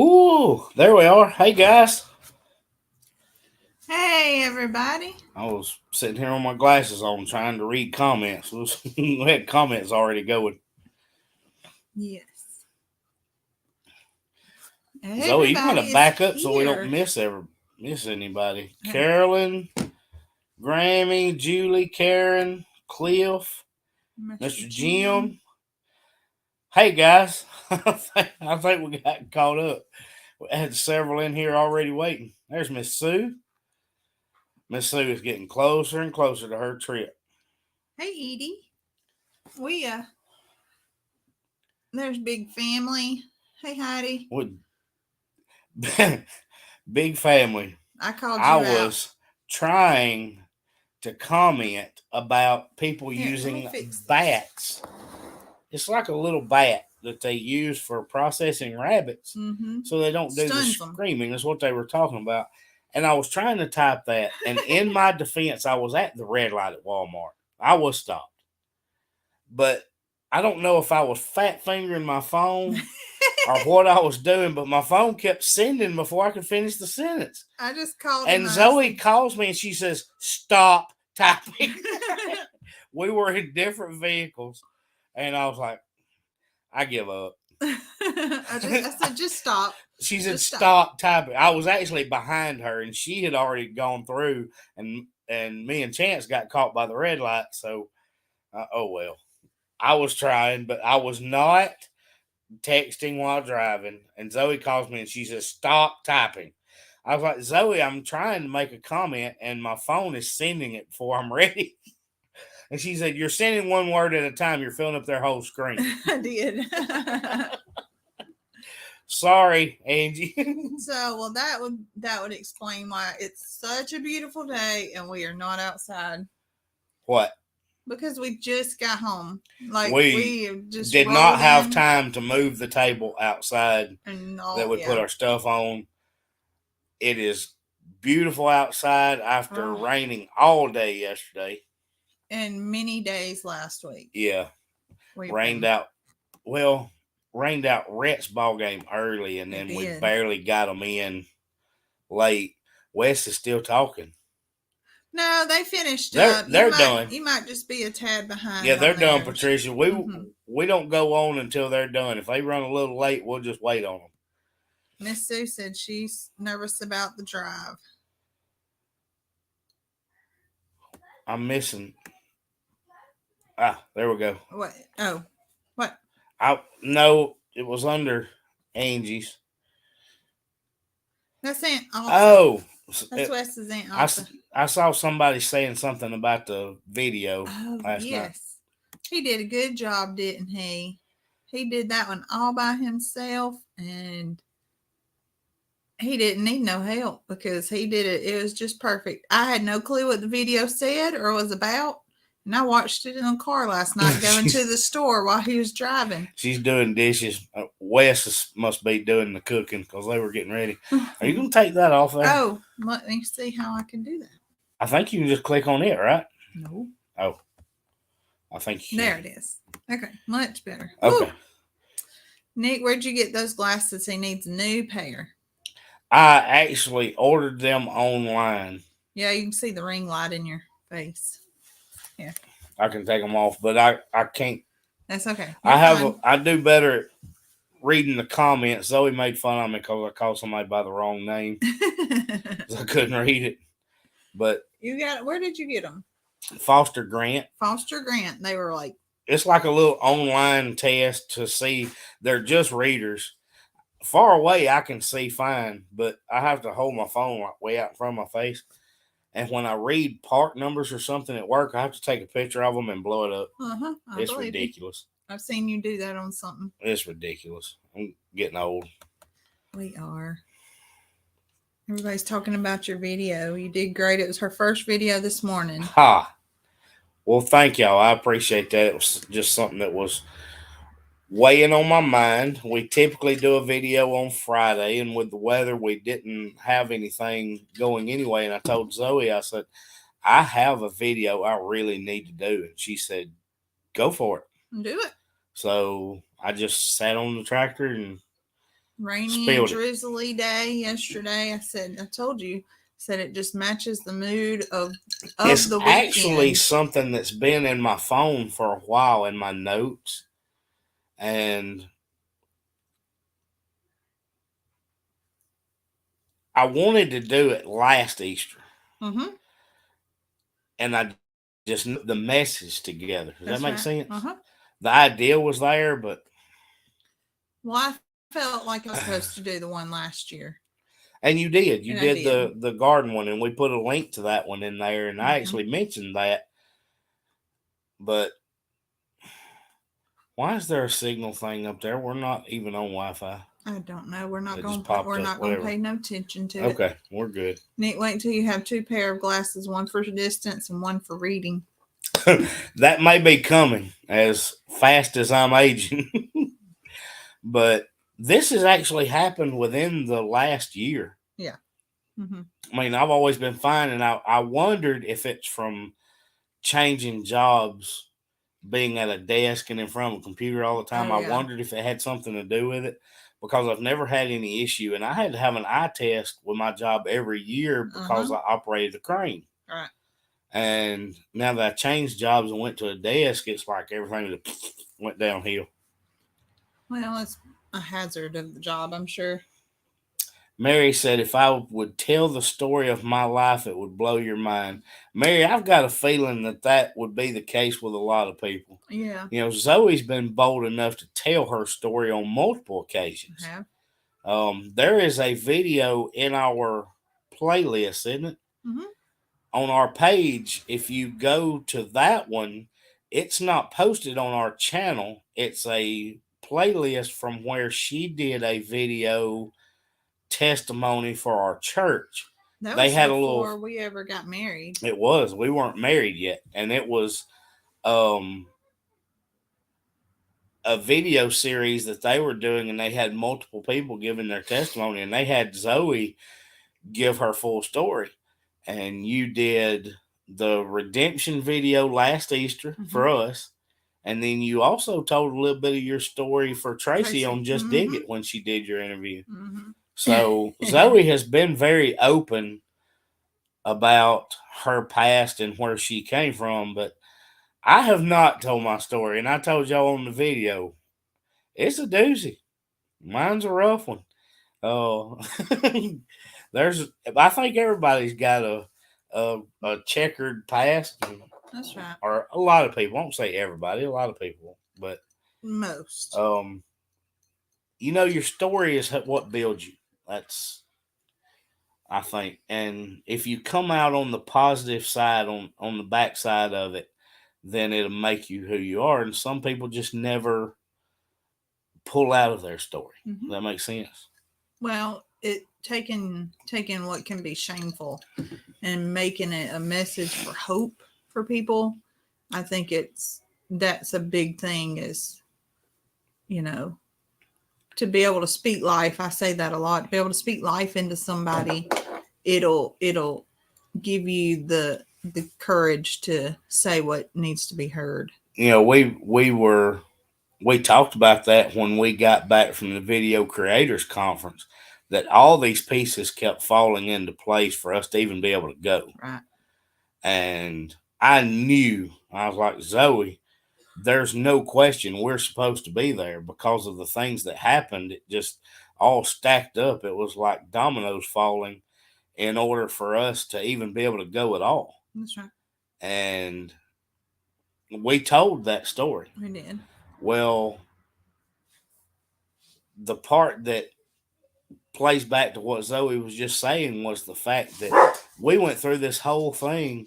Ooh, there we are. Hey guys. Hey, everybody. I was sitting here with my glasses on trying to read comments. We had comments already going. Yes. Zoe, you kind Everybody of is back up so we don't here. miss anybody. Okay. Carolyn, Grammy, Julie, Karen, Cliff, Mr. Mr. Jim. Jim. Hey guys. I think we got caught up. We had several in here already waiting. There's Miss Sue. Miss Sue is getting closer and closer to her trip. Hey, Edie. We, there's Big Family. Hey, Heidi. With big family. I called I you out. was trying to comment about people Here, let me using fix this. bats. It's like a little bat that they use for processing rabbits Mm-hmm. so they don't do the Stuns them. screaming. That's what they were talking about. And I was trying to type that. And in my defense, I was at the red light at Walmart. I was stopped. But I don't know if I was fat fingering my phone or what I was doing, but my phone kept sending before I could finish the sentence. I just called him. And Zoe calls me and she says, "Stop typing." We were in different vehicles, and I was like, "I give up." I said, just stop. She said, Just "Stop typing." I was actually behind her, and she had already gone through, and me and Chance got caught by the red light. So, oh well. I was trying, but I was not texting while driving. And Zoe calls me and she says, "Stop typing." I was like, "Zoe, I'm trying to make a comment and my phone is sending it before I'm ready." And she said, "You're sending one word at a time. You're filling up their whole screen." I did. Sorry, Angie. So, well, that would explain why it's such a beautiful day and we are not outside What? because we just got home. Like We we just did not rolled have in time to move the table outside and that all we put yeah. our stuff on. It is beautiful outside after Oh, raining all day yesterday. and many days last week. Yeah, We've rained been out. Well, rained out Rhett's ball game early, and it then we did. barely got them in late. Wes is still talking. No, they finished They're up. You they're might done. you might just be a tad Yeah, behind they're on done, theirs. Patricia. We Mm-hmm. we don't go on until they're done. If they run a little late, we'll just wait on them. Miss Sue said she's nervous about the drive. I'm missing. Ah, there we go. What? Oh, what? I no, it was under Angie's. That's Aunt Alta. Oh, That's Wes's Aunt I Alta. I saw somebody saying something about the video Oh, last night. yes. He did a good job, didn't he? He did that one all by himself and he didn't need no help because he did it. It was just perfect. I had no clue what the video said or was about. And I watched it in the car last night going to the store while he was driving. She's doing dishes. Must be doing the cooking because they were getting ready. Are you going to take that off there? Oh, let me see how I can do that. I think you can just click on it, right? No. Oh, I think you can. There it is. Okay, much better. Okay. Woo. Nick, where'd you get those glasses? He needs a new pair. I actually ordered them online. Yeah, you can see the ring light in your face. Yeah. I can take them off, but I can't. That's okay. I do better at reading the comments. Zoe made fun of me because I called somebody by the wrong name. I couldn't read it. But you got where did you get them? Foster Grant. Foster Grant. They were like it's like a little online test to see. They're just readers. Far away, I can see fine, but I have to hold my phone like way out in front of my face. And when I read part numbers or something at work, I have to take a picture of them and blow it up. It's ridiculous. I've seen you do that on something. It's ridiculous. I'm getting old. We are. Everybody's talking about your video. You did great. It was her first video this morning. Ha. Well, thank y'all. I appreciate that. It was just something that was weighing on my mind. We typically do a video on Friday, and with the weather, we didn't have anything going anyway. And I told Zoe, I said, I have a video I really need to do. And she said, go for it. Do it. So I just sat on the tractor and rainy and spilled it. drizzly day yesterday. I told you, said it just matches the mood of It's the actually weekend. something that's been in my phone for a while in my notes, and I wanted to do it last Easter, Mm-hmm. and I just put the message together. Does that That's make right. sense? Uh-huh. The idea was there, but Well, I felt like I was supposed to do the one last year, and you did. and You I did did. the garden one, and we put a link to that one in there, and I Mm-hmm. actually mentioned that. But why is there a signal thing up there? We're not even on Wi-Fi. I don't know. We're not It gonna just popped we're up. not gonna Whatever. pay no attention to it. Okay, we're good. Nick, wait until you have two pair of glasses, one for distance and one for reading. That may be coming as fast as I'm aging, but this has actually happened within the last year. Yeah. Mm-hmm. I mean, I've always been fine, and I wondered if it's from changing jobs, being at a desk and in front of a computer all the time. Oh I yeah. wondered if it had something to do with it because I've never had any issue, and I had to have an eye test with my job every year because Uh-huh. I operated a crane. All right. And now that I changed jobs and went to a desk, it's like everything went downhill. Well, it's a hazard of the job, I'm sure. Mary said, if I would tell the story of my life, it would blow your mind. Mary, I've got a feeling that that would be the case with a lot of people. Yeah. You know, Zoe's been bold enough to tell her story on multiple I occasions. have. There is a video in our playlist, isn't it? Mm-hmm. On our page. If you go to that one, it's not posted on our channel. It's a playlist from where she did a video testimony for our church. That They was had a little, before we ever got married. it was, we weren't married yet, and it was um a video series that they were doing, and they had multiple people giving their testimony, and they had Zoe give her full story. And you did the redemption video last Easter Mm-hmm. for us. And then you also told a little bit of your story for Tracy on Just Dig Mm-hmm. It when she did your interview. Mm-hmm. So Zoe has been very open about her past and where she came from, but I have not told my story. And I told y'all on the video, it's a doozy. Mine's a rough one. Oh, there's. I think everybody's got a checkered past, That's right. or a lot of people. I won't say everybody. A lot of people, but Most. um, you know, your story is what builds you. That's, I think, and if you come out on the positive side, on the back side of it, then it'll make you who you are. And some people just never pull out of their story. Mm-hmm. Does that make sense? Well, it taking what can be shameful and making it a message for hope for people. I think that's a big thing. Is you know to be able to speak life. I say that a lot. To be able to speak life into somebody, it'll give you the courage to say what needs to be heard. You know, we talked about that when we got back from the video creators conference, that all these pieces kept falling into place for us to even be able to go. Right. And I knew, I was like, Zoe, there's no question we're supposed to be there because of the things that happened. It just all stacked up. It was like dominoes falling in order for us to even be able to go at all. That's right. And we told that story. We did. Well, the part that plays back to what Zoe was just saying was the fact that we went through this whole thing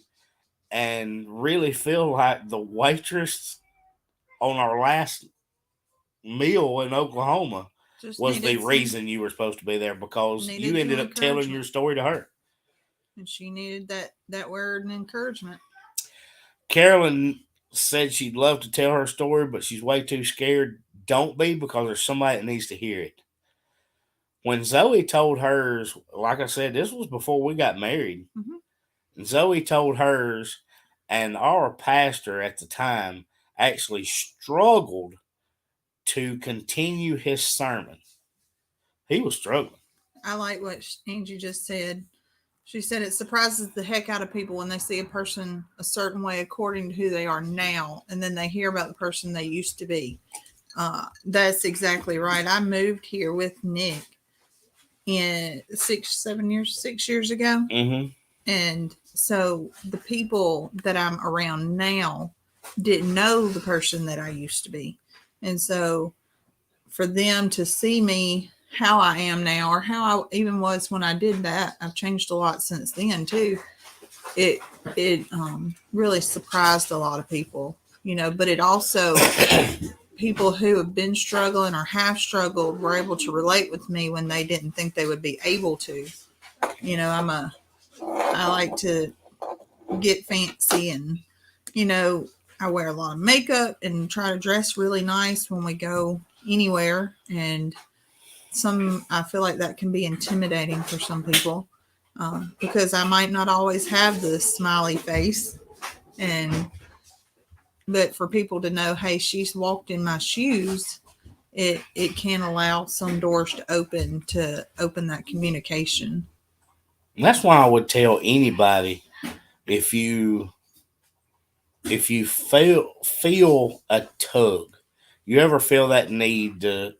and really feel like the waitress on our last meal in Oklahoma Just was the needed reason you were supposed to be there, because you needed ended some up telling your encouragement, story to her. and she needed that word and encouragement. Carolyn said she'd love to tell her story, but she's way too scared. Don't be, because there's somebody that needs to hear it. When Zoe told hers, like I said, this was before we got married. Mm-hmm. And Zoe told hers, and our pastor at the time actually struggled to continue his sermon He was struggling. I like what Angie just said. She said it surprises the heck out of people when they see a person a certain way according to who they are now, and then they hear about the person they used to be. That's exactly right. I moved here with Nick in 6 years ago. Mm-hmm. And so the people that I'm around now didn't know the person that I used to be. And so for them to see me how I am now, or how I even was when I did that, I've changed a lot since then too. It really surprised a lot of people, but it also, people who have been struggling or have struggled were able to relate with me when they didn't think they would be able to. I like to get fancy, and I wear a lot of makeup and try to dress really nice when we go anywhere. And I feel like that can be intimidating for some people, because I might not always have the smiley face, and but for people to know, hey, she's walked in my shoes, it can allow some doors to open that communication. And that's why I would tell anybody, if you feel a tug, you ever feel that need to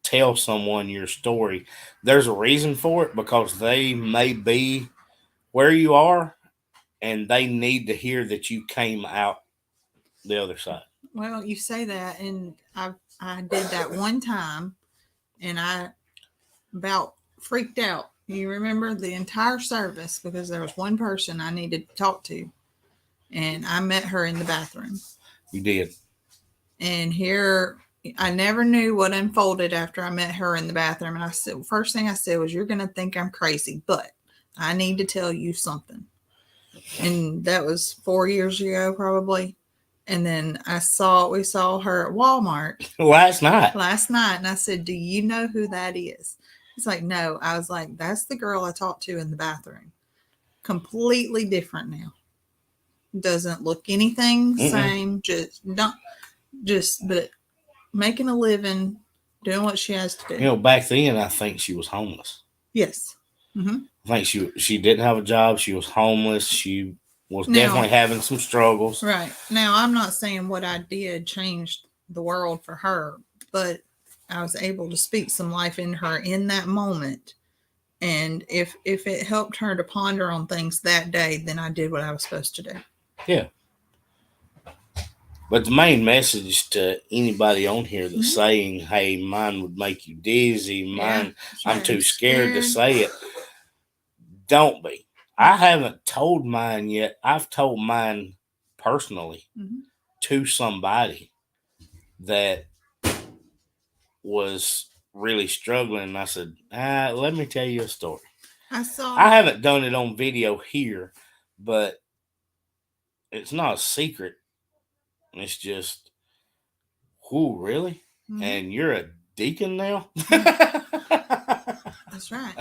tell someone your story, there's a reason for it, because they may be where you are and they need to hear that you came out the other side. Well, you say that, and I did that one time, and I about freaked out. You remember the entire service because there was one person I needed to talk to, and I met her in the bathroom. You did. And here, I never knew what unfolded after I met her in the bathroom. And I said, first thing I said was, "You're going to think I'm crazy, but I need to tell you something." And that was 4 years ago, probably. And then we saw her at Walmart Last night. And I said, "Do you know who that is?" He's like, "No." I was like, "That's the girl I talked to in the bathroom. Completely different now. Doesn't look anything same. But making a living, doing what she has to do." Back then I think she was homeless. Yes. Mm-hmm. I think she didn't have a job. She was homeless. She was definitely having some struggles. Right. Now, I'm not saying what I did changed the world for her, but I was able to speak some life in her in that moment. And if it helped her to ponder on things that day, then I did what I was supposed to do. Yeah. But the main message to anybody on here that's saying, "Hey, mine would make you dizzy, I'm too scared to say it," don't be. I haven't told mine yet. I've told mine personally to somebody that was really struggling. And I said, let me tell you a story. I haven't done it on video here, but it's not a secret. It's just, whoo, really? Mm-hmm. And you're a deacon now? That's right.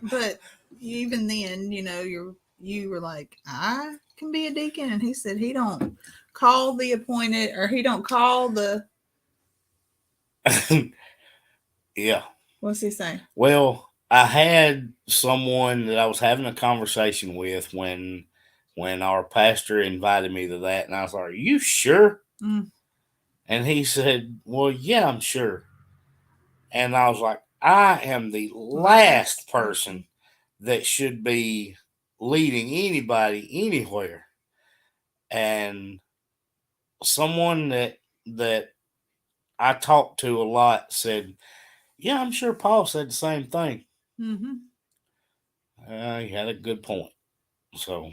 But even then, you were like, "I can be a deacon," and he said he don't call the appointed, or he don't call the. Yeah. What's he saying? Well, I had someone that I was having a conversation with when our pastor invited me to that, and I was like, "Are you sure?" Mm. And he said, "Well, yeah, I'm sure." And I was like, "I am the last person that should be leading anybody anywhere." And someone that I talked to a lot said, "Yeah, I'm sure Paul said the same thing." Mm-hmm. He had a good point. So,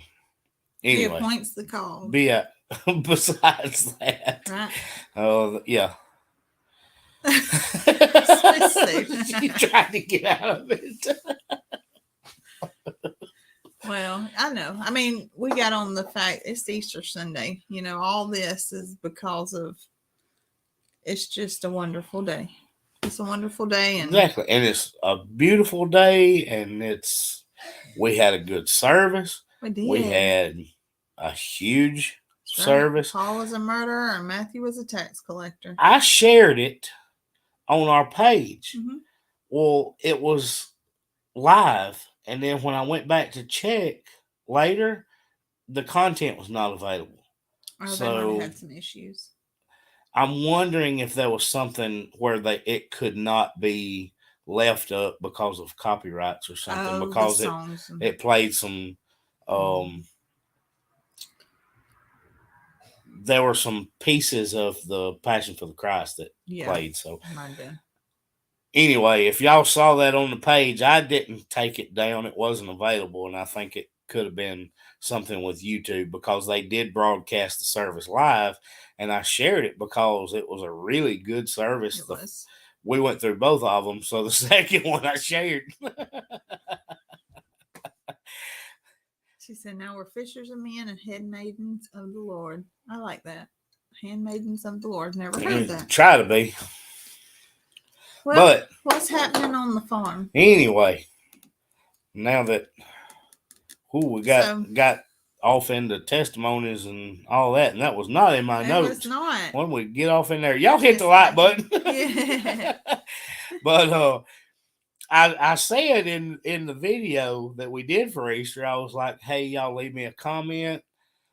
anyway. He appoints the call. Yeah. Besides that. Right. Yeah. You tried to get out of it. Well, I know. I mean, we got on the fact it's Easter Sunday. All this is because of, it's just a wonderful day. It's a wonderful day. Exactly. And it's a beautiful day, and we had a good service. We did. We had a huge service. Paul was a murderer and Matthew was a tax collector. I shared it on our page. Mm-hmm. Well, it was live, and then when I went back to check later, the content was not available. Oh, they might have So had some issues. I'm wondering if there was something where it could not be left up because of copyrights or something, Oh, the because songs. it played some um there were some pieces of the Passion for the Christ that Yeah, played. So might have been. anyway, if y'all saw that on the page, I didn't take it down. It wasn't available, and I think it could have been something with YouTube because they did broadcast the service live, and I shared it because it was a really good service. It was. We went through both of them, so the second one I shared. She said, "Now we're fishers of men and handmaidens of the Lord." I like that. Handmaidens of the Lord. Never heard that. Try to be. Well, But what's happening on the farm? anyway, now that we got So off into testimonies and all that, and that was not in my it notes. was not. When we get off in there, y'all You're hit the like button. Yeah. But I said in the video that we did for Easter, I was like, hey, y'all leave me a comment.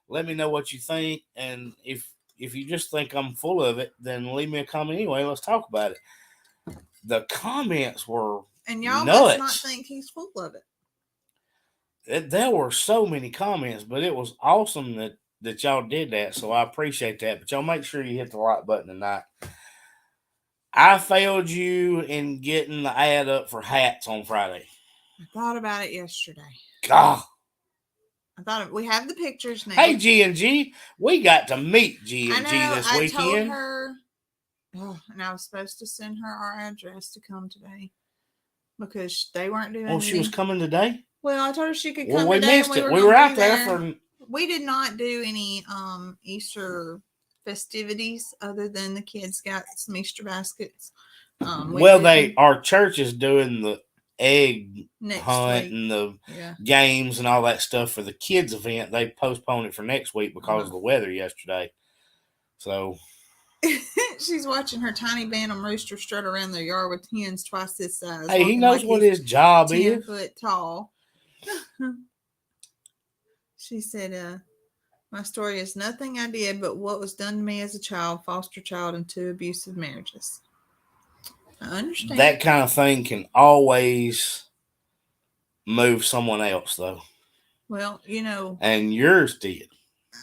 Let me know what you think. And if you just think I'm full of it, then leave me a comment anyway. Let's talk about it. The comments were And y'all nuts. must not think he's full of it. There were so many comments, but it was awesome that y'all did that. So I appreciate that. But y'all make sure you hit the like button tonight. I failed you in getting the ad up for hats on Friday. I thought about it yesterday. God. I thought we have the pictures now. Hey, G&G, we got to meet G&G this I weekend. told her, and I was supposed to send her our address to come today because they weren't doing. Oh, she was coming today. Well, I told her she could come. Well, we today missed it. We were out there for. We did not do any Easter festivities other than the kids got some Easter baskets. Our church is doing the egg hunt week. and the games and all that stuff for the kids event. They postponed it for next week because of the weather yesterday. So she's watching her tiny bantam rooster strut around their yard with hens twice this size. Hey, he knows what his job 10 is. 10 foot tall. She said, my story is nothing I did, but what was done to me as a child, foster child, and 2 abusive marriages. I understand. That kind of thing can always move someone else, though. Well, and yours did.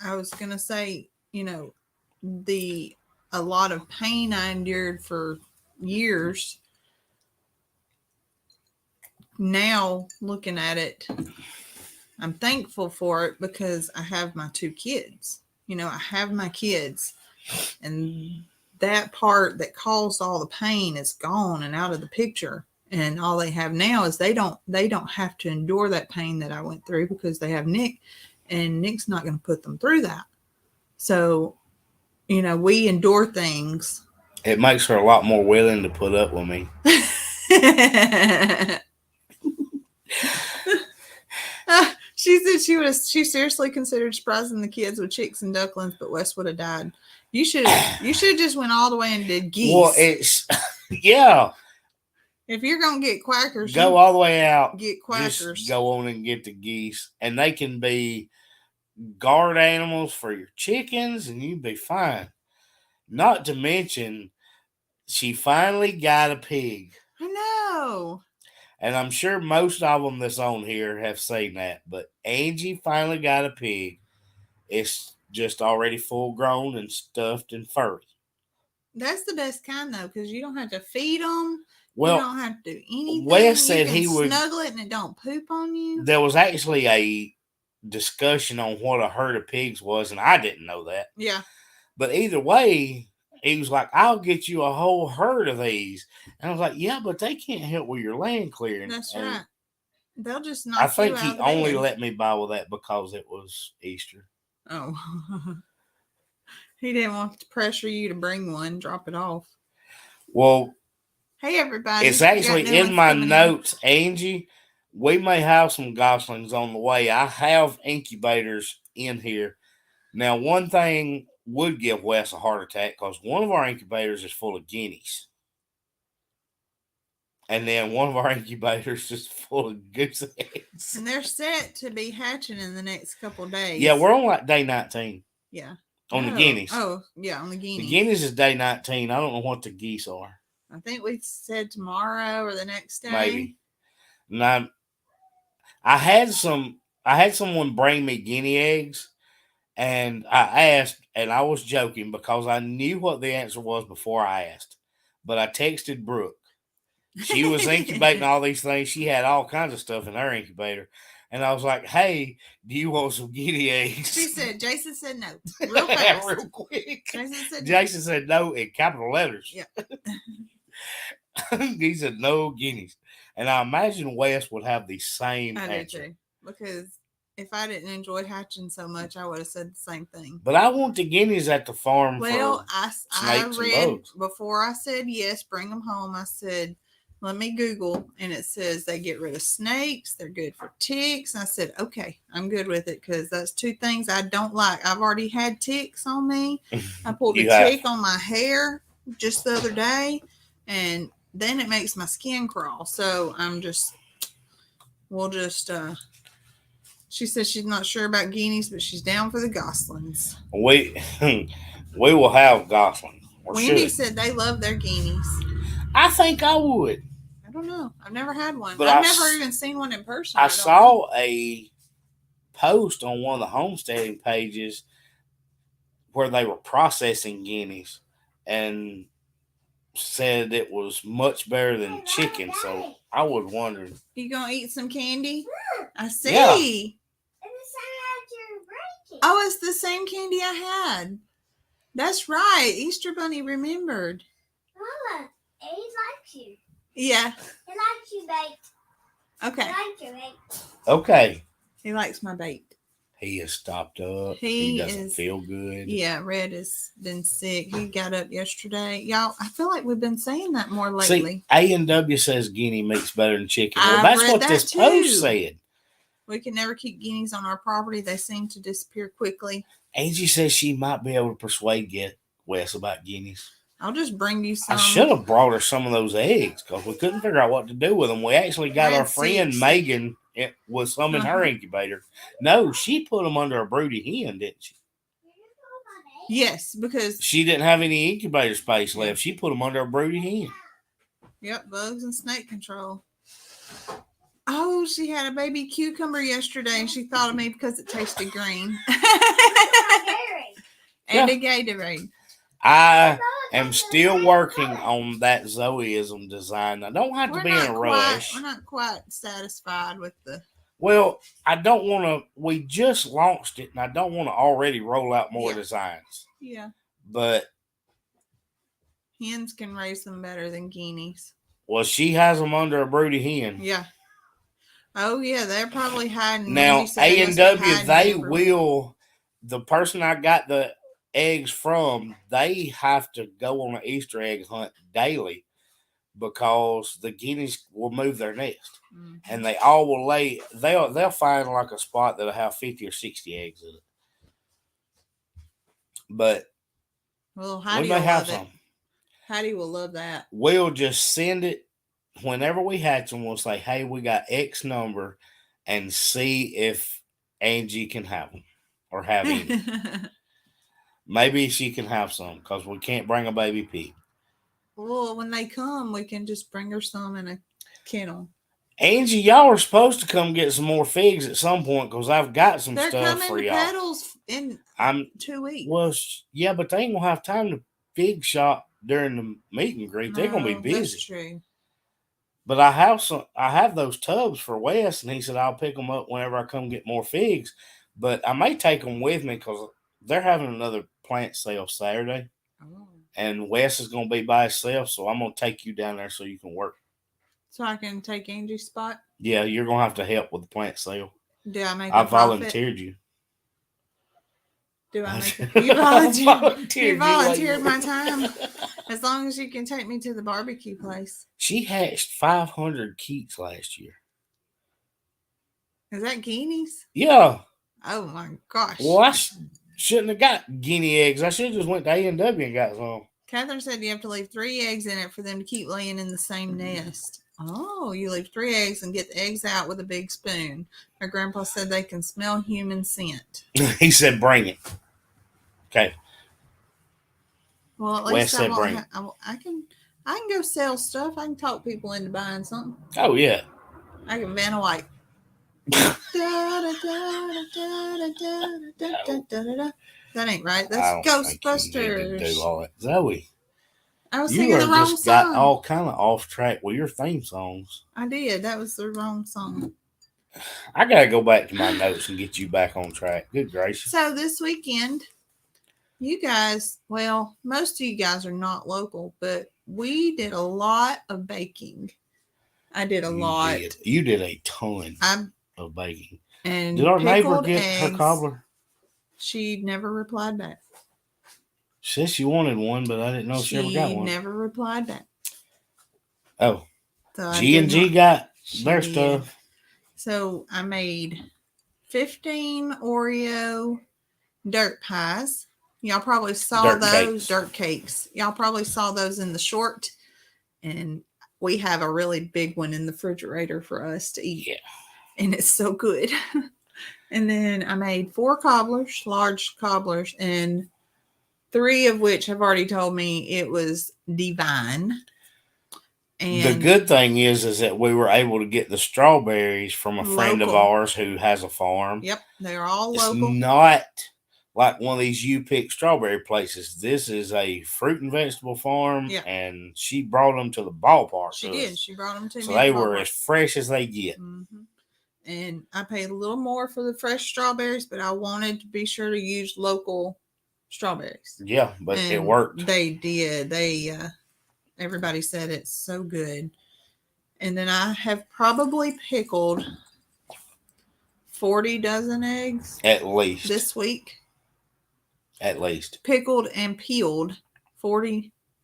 I was gonna say, a lot of pain I endured for years. Now looking at it, I'm thankful for it because I have my 2 kids. I have my kids, and that part that caused all the pain is gone and out of the picture. And all they have now is they don't have to endure that pain that I went through because they have Nick, and Nick's not going to put them through that. So, we endure things. It makes her a lot more willing to put up with me. She said she seriously considered surprising the kids with chicks and ducklings, but Wes would have died. You should have just went all the way and did geese. Well, it's yeah. If you're gonna get quackers, go all the way out. Get quackers. Just go on and get the geese, and they can be guard animals for your chickens, and you'd be fine. Not to mention, she finally got a pig. I know. And I'm sure most of them that's on here have seen that. But Angie finally got a pig. It's just already full grown and stuffed and furry. That's the best kind, though, because you don't have to feed them. Well, you don't have to do anything. Wes said he would snuggle it and it don't poop on you. There was actually a discussion on what a herd of pigs was, and I didn't know that. Yeah. But either way, he was like, I'll get you a whole herd of these. And I was like, yeah, but they can't help with your land clearing. That's and right. They'll just knock I think you out he of only bed. let me buy with that because it was Easter. Oh. He didn't want to pressure you to bring one, drop it off. Well, hey, everybody. It's actually in my notes, Angie. We may have some goslings on the way. I have incubators in here. Now, one thing would give Wes a heart attack because one of our incubators is full of guineas. And then one of our incubators just full of goose eggs. And they're set to be hatching in the next couple days. Yeah, we're on like day 19 yeah. on the guineas. Oh, yeah, on the The guineas. guineas is day 19. I don't know what the geese are. I think we said tomorrow or the next day. Maybe. And I had someone bring me guinea eggs, and I asked, and I was joking because I knew what the answer was before I asked. But I texted Brooke. She was incubating all these things. She had all kinds of stuff in her incubator. And I was like, hey, do you want some guinea eggs? She said, Jason said no. Real fast. Real quick. Jason said no in capital letters. Yeah. He said no guineas. And I imagine Wes would have the same answer. Do too. Because if I didn't enjoy hatching so much, I would have said the same thing. But I want the guineas at the farm. Well, for I snakes read and bugs. before I said yes, bring them home. I said, let me Google, and it says they get rid of snakes. They're good for ticks. And I said, okay, I'm good with it because that's two things I don't like. I've already had ticks on me. I pulled a tick on my hair just the other day, and then it makes my skin crawl. So she says she's not sure about guineas, but she's down for the goslings. We will have gosling. Wendy said they love their guineas. I think I would. I don't know. I've never had one. But I've never even seen one in person. I saw a post on one of the homesteading pages where they were processing guineas and said it was much better than chicken. So I would wonder. You gonna eat some candy? I see. Yeah. Oh, it's the same candy I had. That's right. Easter Bunny remembered. Mama, he likes you. Yeah. He likes you, bait. Okay. He likes you, bait. Okay. He likes my bait. He has stopped up. He doesn't feel good. Yeah, Red has been sick. He got up yesterday. Y'all, I feel like we've been saying that more lately. See, A&W says guinea meat's better than chicken. Well, that's what this post said. We can never keep guineas on our property. They seem to disappear quickly. Angie says she might be able to persuade Wes about guineas. I'll just bring you some. I should have brought her some of those eggs because we couldn't figure out what to do with them. We actually got our friend Megan with some in her incubator. No, she put them under a broody hen, didn't she? Yes, because she didn't have any incubator space left. She put them under a broody hen. Yep, bugs and snake control. Oh, she had a baby cucumber yesterday, and she thought of me because it tasted green. And a Gatorade. I am still working on that Zoeism design. I don't have to be in a rush. We're not quite satisfied with the... Well, I don't want to... We just launched it, and I don't want to already roll out more designs. Yeah. But... hens can raise them better than guineas. Well, she has them under a broody hen. Yeah. Oh, yeah, they're probably hiding. Now, A&W, they will... The person I got the eggs from, they have to go on an Easter egg hunt daily because the guineas will move their nest. Mm-hmm. And they all will lay... They'll find like a spot that'll have 50 or 60 eggs in it. But... Well, Heidi will love it. Heidi will love that. We'll just send it whenever we hatch them. We'll say, hey, we got X number, and see if Angie can have them or have any. Maybe she can have some because we can't bring a baby pig. Well, when they come, we can just bring her some in a kennel. Angie, y'all are supposed to come get some more figs at some point because I've got some stuff for y'all. They're coming to Pedals in 2 weeks. Well, yeah, but they ain't going to have time to fig shop during the meet and greet. They're going to be busy. That's true. But I have those tubs for Wes, and he said I'll pick them up whenever I come get more figs. But I may take them with me because they're having another plant sale Saturday. Oh. And Wes is going to be by himself, so I'm going to take you down there so you can work. So I can take Angie's spot? Yeah, you're going to have to help with the plant sale. Do I make I volunteered you. Do I make it? You volunteered my time. As long as you can take me to the barbecue place. She hatched 500 keats last year. Is that guineas? Yeah. Oh my gosh. Well, I shouldn't have got guinea eggs. I should have just went to A&W and got some. Catherine said you have to leave 3 eggs in it for them to keep laying in the same nest. Oh, you leave 3 eggs and get the eggs out with a big spoon. My grandpa said they can smell human scent. He said, "Bring it." Okay. Well, at Wes least I said, won't. "Bring it." I can go sell stuff. I can talk people into buying something. Oh yeah. I can Vanna White. That ain't right. That's I don't think you need to Ghostbusters. do all that, Zoe. I was You singing the are wrong just got song. all kind of off track with your theme songs. I did. That was the wrong song. I gotta go back to my notes and get you back on track. Good gracious. So this weekend, you guys, well, most of you guys are not local, but we did a lot of baking. I did a lot. You did a ton I of baking. and Did our neighbor pickled get eggs. her cobbler? She never replied back. She said she wanted one, but I didn't know if she ever got one. Never replied back. Oh, So G&G got their stuff. So I made 15 Oreo dirt pies. Y'all probably saw those dirt cakes. Y'all probably saw those in the short, and we have a really big one in the refrigerator for us to eat. Yeah, and it's so good. And then I made 4 cobblers, large cobblers, and 3 of which have already told me it was divine. And the good thing is that we were able to get the strawberries from a friend of ours who has a farm. Yep, they're all local. It's not like one of these you pick strawberry places. This is a fruit and vegetable farm, and she brought them to the ballpark. She did. She brought them to me. So they were as fresh as they get. Mm-hmm. And I paid a little more for the fresh strawberries, but I wanted to be sure to use local strawberries. Yeah, but it worked. They did. Everybody said it's so good. And then I have probably pickled 40 dozen eggs. At least. This week. At least. Pickled and peeled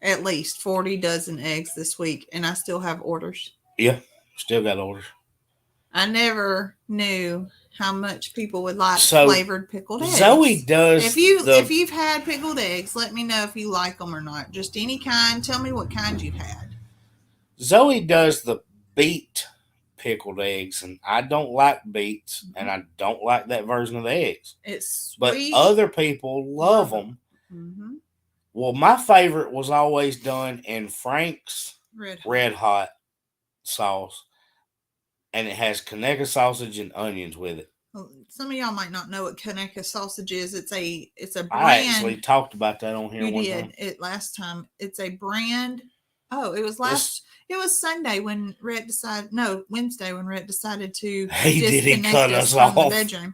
at least 40 dozen eggs this week. And I still have orders. Yeah, still got orders. I never knew how much people would like flavored pickled eggs. Zoe does. If you've had pickled eggs, let me know if you like them or not. Just any kind. Tell me what kind you've had. Zoe does the beet pickled eggs, and I don't like beets, and I don't like that version of the eggs. It's sweet. But other people love them. Mm-hmm. Well, my favorite was always done in Frank's Red Hot sauce. And it has Conecuh sausage and onions with it. Well, some of y'all might not know what Conecuh sausage is. It's a brand. I actually talked about that on here. You did it last time. It's a brand. Oh, it was it was Sunday when Rhett decided. No, Wednesday when Rhett decided to. He didn't cut us off. From the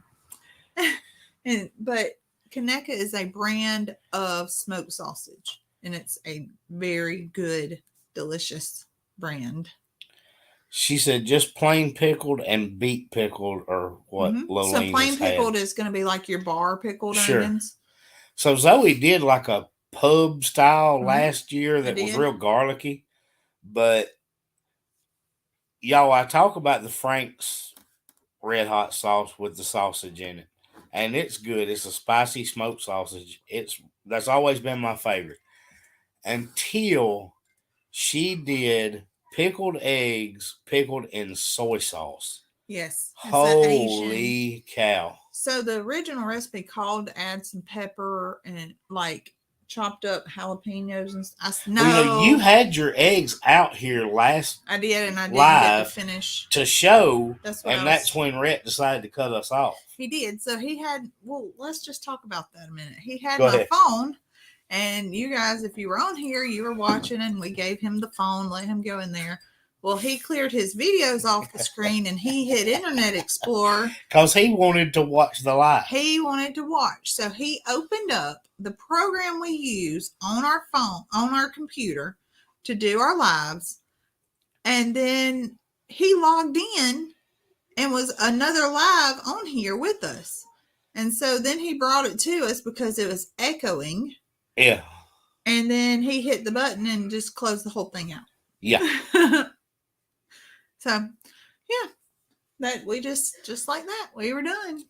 bedroom. But Conecuh is a brand of smoked sausage, and it's a very good, delicious brand. She said just plain pickled and beet pickled or what? Mm-hmm. So plain pickled is going to be like your bar pickled onions. So Zoe did like a pub style last year that was real garlicky. But y'all, I talk about the Frank's Red Hot sauce with the sausage in it. And it's good. It's a spicy smoked sausage. That's always been my favorite. Until she did pickled eggs pickled in soy sauce. Yes. Holy cow. So the original recipe called to add some pepper and like chopped up jalapenos and stuff. Well, you had your eggs out here last. I did, and I didn't get to finish to show. That's when Rhett decided to cut us off. He did. So he had. Well, let's just talk about that a minute. He had my phone. And you guys, if you were on here, you were watching, and we gave him the phone, let him go in there. Well, he cleared his videos off the screen, and he hit Internet Explorer. Because he wanted to watch the live. He wanted to watch. So he opened up the program we use on our phone, on our computer, to do our lives. And then he logged in and was another live on here with us. And so then he brought it to us because it was echoing. Yeah. And then he hit the button and just closed the whole thing out. Yeah. So, yeah. That we just like that. We were done.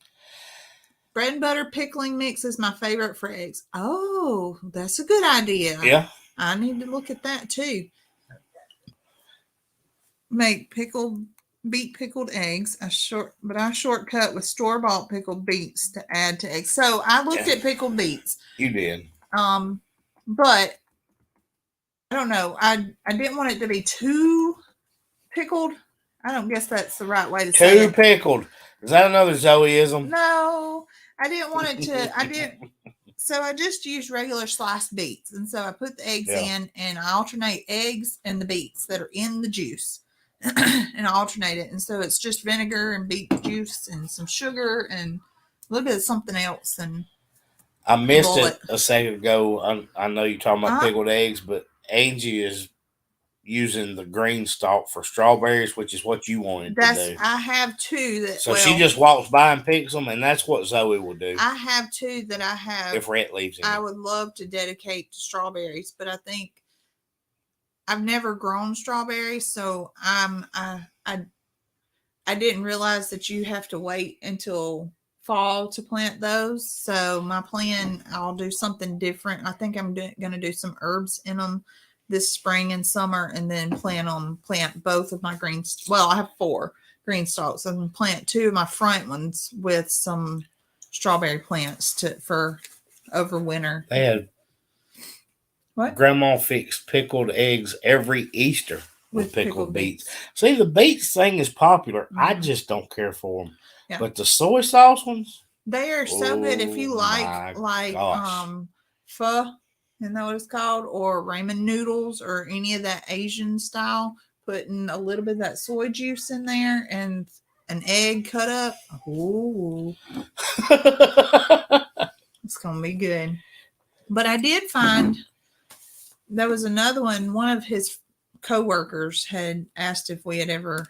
Bread and butter pickling mix is my favorite for eggs. Oh, that's a good idea. Yeah. I need to look at that too. make pickled eggs. I shortcut with store-bought pickled beets to add to eggs. So I looked at pickled beets. You did. But I don't know. I didn't want it to be too pickled. I don't guess that's the right way to say it. Too pickled. Is that another Zoeism? No, I didn't want it to. I didn't. So I just used regular sliced beets, and so I put the eggs in, and I alternate eggs and the beets that are in the juice, and I alternate it, and so it's just vinegar and beet juice and some sugar and a little bit of something else. And I missed it a second ago. I know you're talking about pickled eggs, but Angie is using the green stalk for strawberries, which is what you wanted to do. I have two that. So she just walks by and picks them, and that's what Zoe will do. I have two that I have. If Rhett leaves him, I would love to dedicate to strawberries, but I think I've never grown strawberries, so I didn't realize that you have to wait until fall to plant those. So my plan, I'll do something different. I think I'm going to do some herbs in them this spring and summer, and then plant both of my greens. Well, I have 4 green stalks. I'm going to plant 2 of my front ones with some strawberry plants for over winter. They had what? Grandma fixed pickled eggs every Easter with pickled beets. See, the beets thing is popular. Mm-hmm. I just don't care for them. Yeah. But the soy sauce ones, they are so good. If you like pho, isn't that what it's called? Or ramen noodles or any of that Asian style, putting a little bit of that soy juice in there and an egg cut up. Ooh. It's going to be good. But I did find there was another one. One of his coworkers had asked if we had ever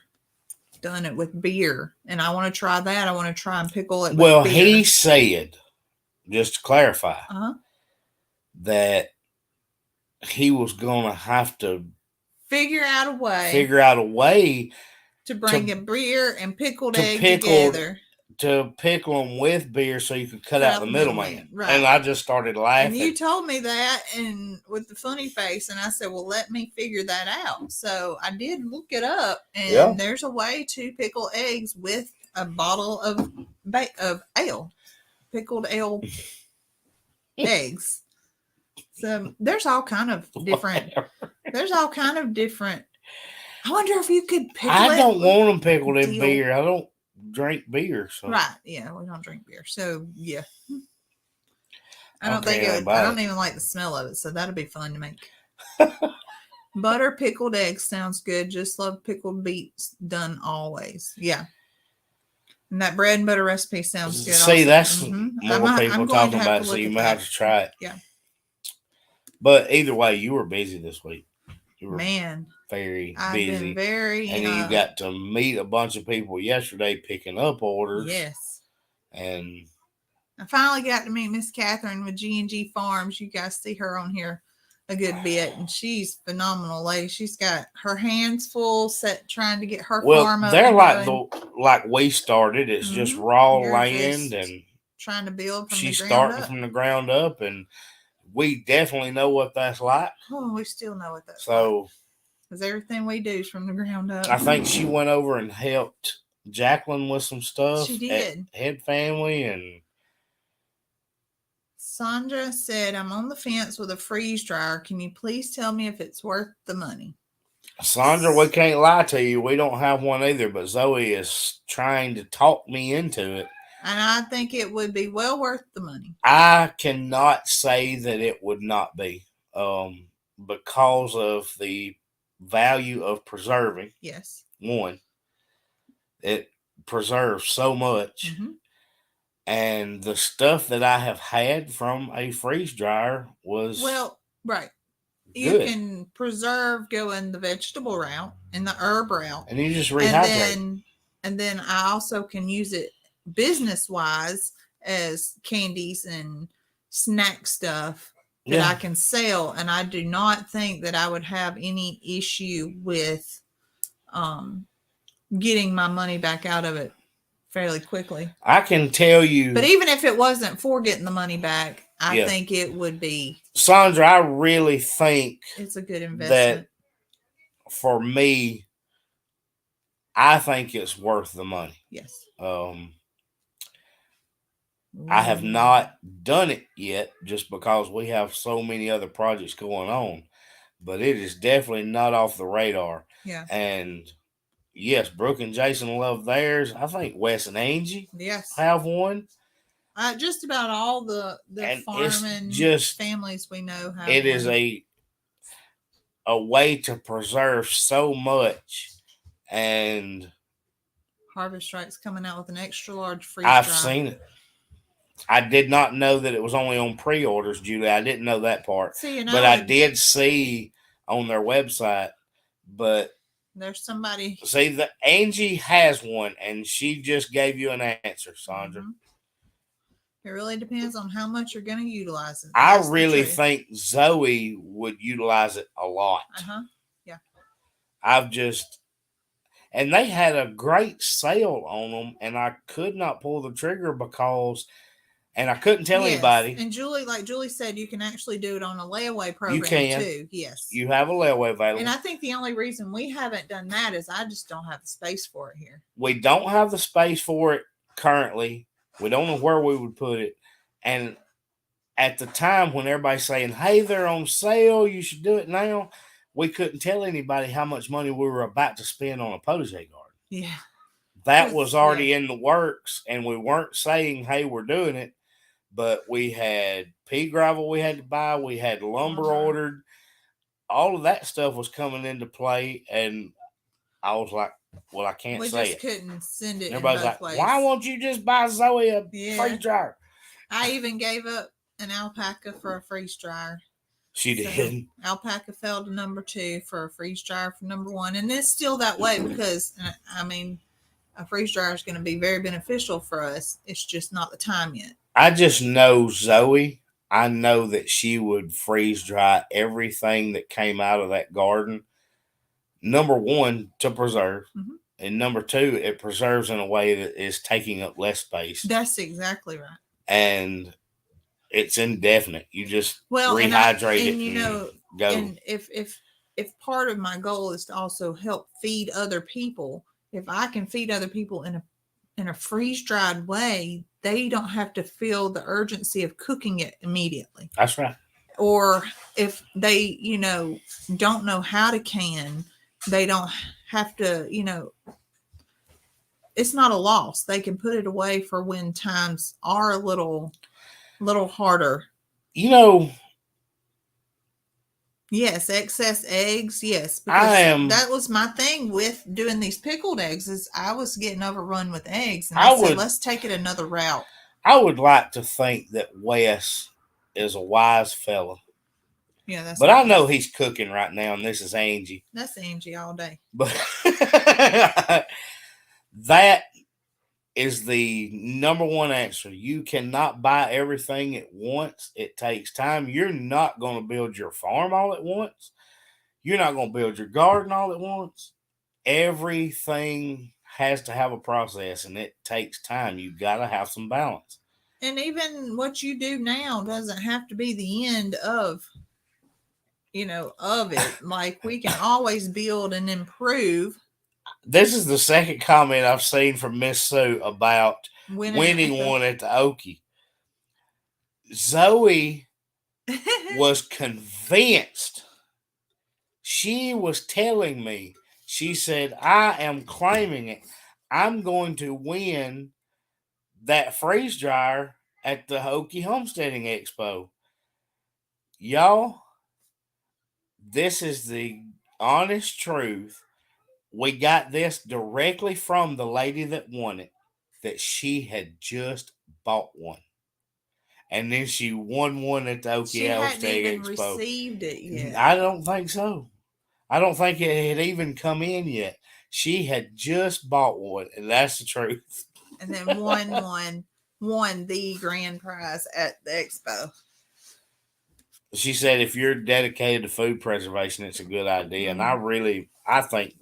done it with beer, and I want to try that. I want to try and pickle it with beer. He said, just to clarify, that he was going to have to figure out a way to bring a beer and pickled egg together. To pickle them with beer so you could cut out the middleman. Right. And I just started laughing. And you told me that and with the funny face, and I said, well, let me figure that out. So I did look it up, and there's a way to pickle eggs with a bottle of ale, pickled ale eggs. So there's all kind of different. I wonder if you could pickle it. I don't want them pickled in beer. I don't drink beer. So. Right. Yeah, we don't drink beer. So, yeah. I don't think it would. I don't even like the smell of it, so that'll be fun to make. Butter pickled eggs sounds good. Just love pickled beets done always. Yeah. And that bread and butter recipe sounds good. See, also. That's more people talking about it, so you might have to try it. Yeah. But either way, you were busy this week. You were very I've busy. Been very, and you got to meet a bunch of people yesterday picking up orders. Yes. And I finally got to meet Miss Catherine with G&G Farms. You guys see her on here a good bit, and she's a phenomenal lady. She's got her hands full trying to get her farm up. They're like we started. It's just raw land and trying to build from she's the ground starting from the ground up, and we definitely know what that's like. Oh, we still know what that's like. Because everything we do is from the ground up. I think she went over and helped Jacqueline with some stuff. She did. Head family. And Sandra said, I'm on the fence with a freeze dryer. Can you please tell me if it's worth the money? Sandra, we can't lie to you. We don't have one either, but Zoe is trying to talk me into it. And I think it would be well worth the money. I cannot say that it would not be because of the value of preserving. Yes. One, it preserves so much. Mm-hmm. And the stuff that I have had from a freeze dryer was right. Good. You can preserve going the vegetable route and the herb route. And you just rehydrate. And then I also can use it business-wise as candies and snack stuff that I can sell, and I do not think that I would have any issue with getting my money back out of it fairly quickly. I can tell you. But even if it wasn't for getting the money back, I think it would be. Sandra, I really think it's a good investment. That for me, I think it's worth the money. Yes. I have not done it yet just because we have so many other projects going on, but it is definitely not off the radar. Yeah. And yes, Brooke and Jason love theirs. I think Wes and Angie have one. Just about all the And farming just families we know have it one. is a way to preserve so much. And Harvest Strike's coming out with an extra large freeze I've dry. seen it. I did not know that it was only on pre-orders, Julie. I didn't know that part. See, but I did see on their website. But there's somebody. See, Angie has one, and she just gave you an answer, Sandra. Mm-hmm. It really depends on how much you're going to utilize it. I really think Zoe would utilize it a lot. Yeah. And they had a great sale on them, and I could not pull the trigger because, and I couldn't tell anybody. And Julie, like Julie said, you can actually do it on a layaway program too. Yes. You have a layaway available. And I think the only reason we haven't done that is I just don't have the space for it here. We don't have the space for it currently. We don't know where we would put it. And at the time when everybody's saying, hey, they're on sale, you should do it now, we couldn't tell anybody how much money we were about to spend on a potato garden. Yeah. That was already in the works, and we weren't saying, hey, we're doing it. But we had pea gravel we had to buy. We had lumber ordered. All of that stuff was coming into play, and I was like, well, I can't say it. We just couldn't send it. Everybody's like, why won't you just buy Zoe a freeze dryer? I even gave up an alpaca for a freeze dryer. She did. Alpaca fell to number 2 for a freeze dryer for number 1. And it's still that way because, I mean, a freeze dryer is going to be very beneficial for us. It's just not the time yet. I just know Zoe. I know that she would freeze dry everything that came out of that garden. Number 1, to preserve. Mm-hmm. And number 2, it preserves in a way that is taking up less space. That's exactly right. And it's indefinite. You just rehydrate it and go. And if part of my goal is to also help feed other people, if I can feed other people in a freeze-dried way, they don't have to feel the urgency of cooking it immediately. That's right. Or if they, don't know how to can, they don't have to, it's not a loss. They can put it away for when times are a little harder. Yes, excess eggs. Yes, because that was my thing with doing these pickled eggs. Is I was getting overrun with eggs, and I said, let's take it another route. I would like to think that Wes is a wise fella. Yeah, but I know he's cooking right now, and this is Angie. That's Angie all day. But that is the number 1 answer. You cannot buy everything at once. It takes time. You're not going to build your farm all at once. You're not going to build your garden all at once. Everything has to have a process, and it takes time. You've got to have some balance. And even what you do now doesn't have to be the end of it. Like, we can always build and improve. This is the second comment I've seen from Miss Sue about winning one at the Okie. Zoe was convinced. She was telling me, she said, I am claiming it. I'm going to win that freeze dryer at the Okie Homesteading Expo. Y'all, this is the honest truth. We got this directly from the lady that won it, that she had just bought one. And then she won one at the Okie Homesteading Expo. She hadn't received it yet. I don't think so. I don't think it had even come in yet. She had just bought one, and that's the truth. And then won the grand prize at the expo. She said, if you're dedicated to food preservation, it's a good idea. Mm-hmm. And I think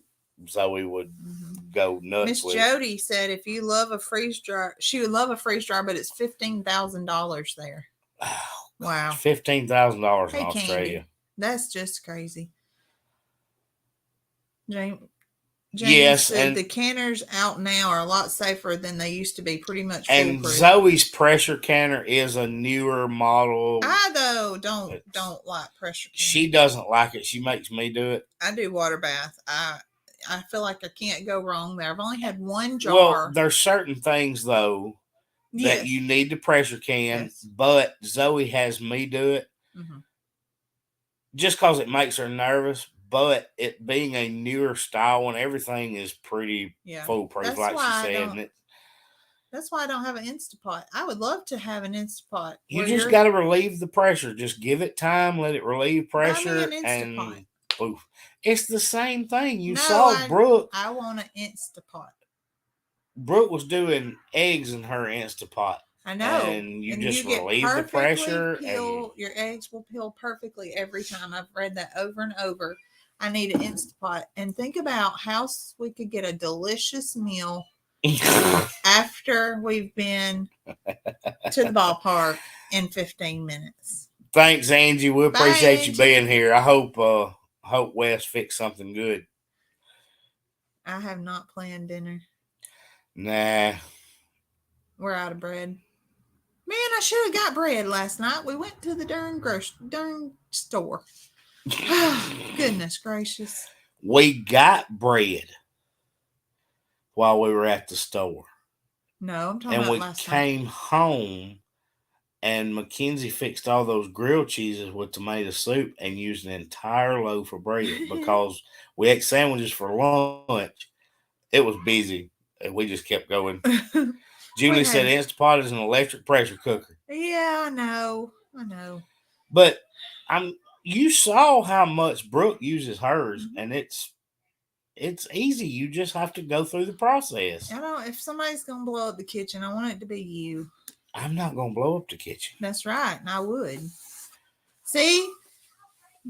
Zoe would go nuts with it. Miss Jody said, if you love a freeze dryer, she would love a freeze dryer, but it's $15,000 there. Oh, wow. $15,000 in Australia. Candy. That's just crazy. Jamie Yes, said and the canners out now are a lot safer than they used to be. Pretty much and foolproof. Zoe's pressure canner is a newer model. I though don't like pressure canner. She doesn't like it. She makes me do it. I do water bath. I feel like I can't go wrong there. I've only had one jar. Well, there's certain things though Yes. that you need to pressure can, Yes. but Zoe has me do it just because it makes her nervous. But it being a newer style and everything is pretty foolproof, That's like she why said. And that's why I don't have an Instapot. I would love to have an Instapot. you just got to relieve the pressure. Just give it time, let it relieve pressure, and poof. It's the same thing. You saw Brooke. I want an Instapot. Brooke was doing eggs in her Instapot. I know. And you just relieve the pressure. And your eggs will peel perfectly every time. I've read that over and over. I need an Instapot. And think about how we could get a delicious meal after we've been to the ballpark in 15 minutes. Thanks, Angie. We appreciate you being here. I hope Wes fixed something good. I have not planned dinner. Nah. We're out of bread. Man, I should have got bread last night. We went to the darn store. Goodness gracious. We got bread while we were at the store. No, I'm talking about last night. And we came home and Mackenzie fixed all those grilled cheeses with tomato soup and used an entire loaf of bread because we ate sandwiches for lunch. It was busy. And we just kept going. Julie said Instapot is an electric pressure cooker. Yeah, I know. But you saw how much Brooke uses hers, and it's easy. You just have to go through the process. I know if somebody's gonna blow up the kitchen, I want it to be you. I'm not gonna blow up the kitchen. That's right, and I would. See?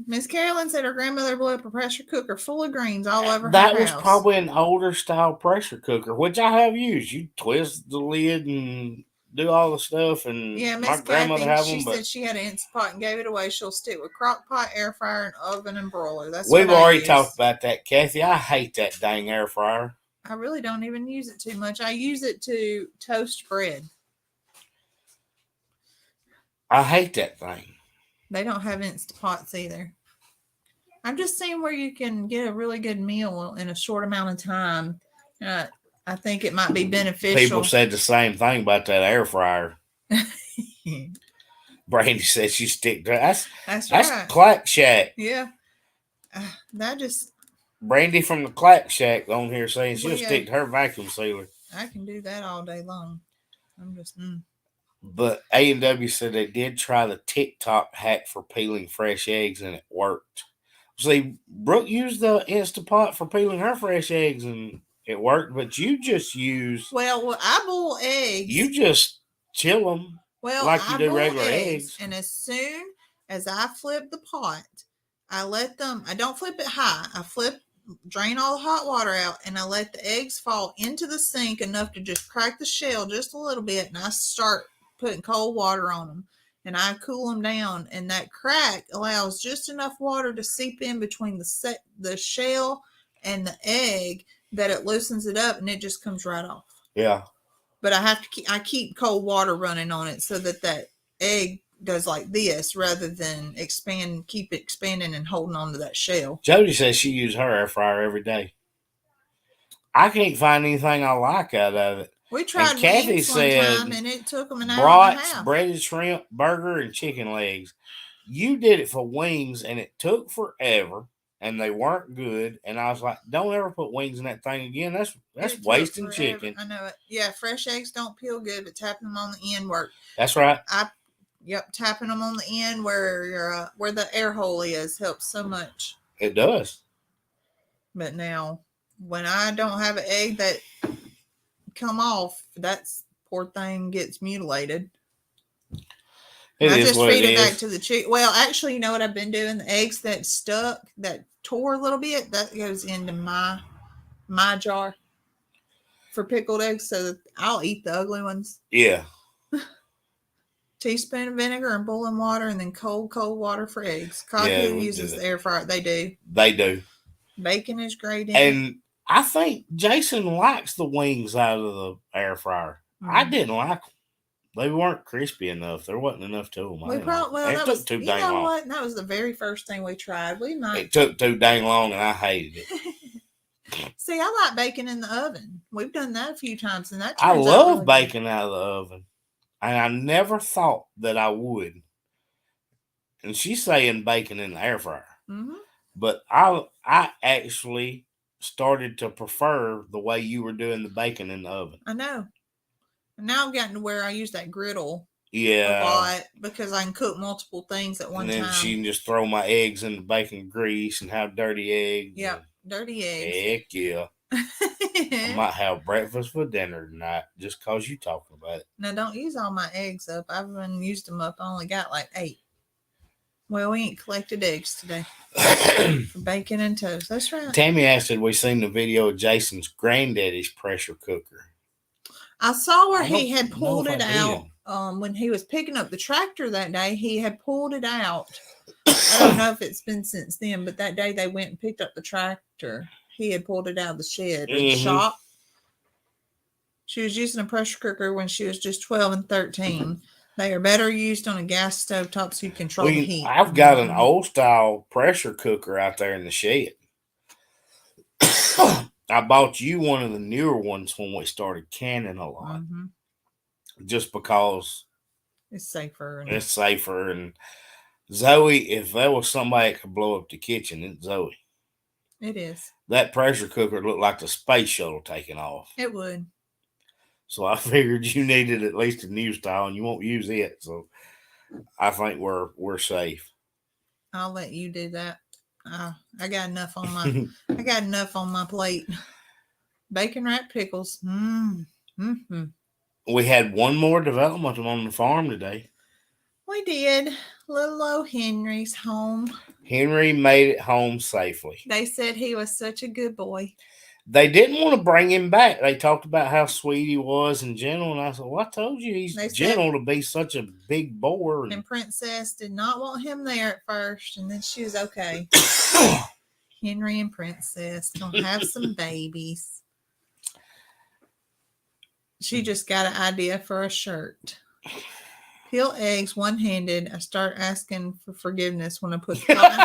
Miss Carolyn said her grandmother blew up a pressure cooker full of greens all over her house. That was probably an older style pressure cooker, which I have used. You twist the lid and do all the stuff, and Miss Kathy, she said she had an Instapot and gave it away. She'll stick with crock pot, air fryer, and oven and broiler. We've already talked about that, Kathy. I hate that dang air fryer. I really don't even use it too much. I use it to toast bread. I hate that thing. They don't have Instapots either. I'm just seeing where you can get a really good meal in a short amount of time. I think it might be beneficial. People said the same thing about that air fryer. Brandy said she stick to that's right. Clack Shack. Yeah. Brandy from the Clack Shack on here saying she'll stick to her vacuum sealer. I can do that all day long. I'm just But A&W said they did try the TikTok hack for peeling fresh eggs and it worked. See, Brooke used the Instapot for peeling her fresh eggs and it worked, but you just use... Well, I boil eggs. You just chill them like you do regular eggs. And as soon as I flip the pot, I don't flip it high. Drain all the hot water out, and I let the eggs fall into the sink enough to just crack the shell just a little bit, and I start putting cold water on them. And I cool them down, and that crack allows just enough water to seep in between the shell and the egg that it loosens it up, and it just comes right off. Yeah. But I keep cold water running on it so that egg does like this rather than keep expanding and holding on to that shell. Jody says she uses her air fryer every day. I can't find anything I like out of it. We tried wings one time, and it took them an hour and a brats, half. Breaded shrimp, burger, and chicken legs. You did it for wings, and it took forever, and they weren't good. And I was like, don't ever put wings in that thing again. That's wasting chicken. I know it. Yeah, fresh eggs don't peel good, but tapping them on the end work. That's right. Tapping them on the end where the air hole is helps so much. It does. But now, when I don't have an egg that come off, that's poor thing gets mutilated. I just feed it back to the chicken. Well, actually, you know what I've been doing? The eggs that tore a little bit, that goes into my jar for pickled eggs, so that I'll eat the ugly ones. Yeah. Teaspoon of vinegar and boiling water, and then cold water for eggs. Cocky uses the air fryer. They do. They do. Bacon is great. And I think Jason likes the wings out of the air fryer. I didn't like them. They weren't crispy enough. There wasn't enough to them. We probably well it that took was too you dang know long. what? That was the very first thing we tried. We might It took too dang long, and I hated it. see. I like bacon in the oven. We've done that a few times, and that I turns out love really good. bacon out of the oven, and I never thought that I would. And she's saying bacon in the air fryer, but I actually started to prefer the way you were doing the bacon in the oven. I know. And now I've gotten to where I use that griddle a Yeah, lot because I can cook multiple things at one and then time. she can just throw my eggs in the bacon grease and have dirty eggs. Yep, dirty eggs. Heck yeah. I might have breakfast for dinner tonight just because you talking about it. Now, don't use all my eggs up. I haven't used them up. I only got like 8. Well, we ain't collected eggs today for bacon and toast. That's right. Tammy asked if we seen the video of Jason's granddaddy's pressure cooker. I saw where he had pulled it out when he was picking up the tractor that day. He had pulled it out. I don't know if it's been since then, but that day they went and picked up the tractor. He had pulled it out of the shed or the shop. She was using a pressure cooker when she was just 12 and 13. They are better used on a gas stove top so you control the heat. I've got an old style pressure cooker out there in the shed. I bought you one of the newer ones when we started canning a lot. Just because it's safer. It's safer. And Zoe, if there was somebody that could blow up the kitchen, it's Zoe. It is. That pressure cooker looked like the space shuttle taking off. It would. So I figured you needed at least a new style, and you won't use it. So I think we're safe. I'll let you do that. I got enough on my I got enough on my plate. Bacon wrapped pickles. We had one more development on the farm today. We did. Little old Henry's home. Henry made it home safely. They said he was such a good boy. They didn't want to bring him back. They talked about how sweet he was and gentle. And I said, well, I told you he's gentle to be such a big boar. And Princess did not want him there at first. And then she was okay. Henry and Princess gonna have some babies. She just got an idea for a shirt. Peel eggs one-handed. I start asking for forgiveness when I put the pot in my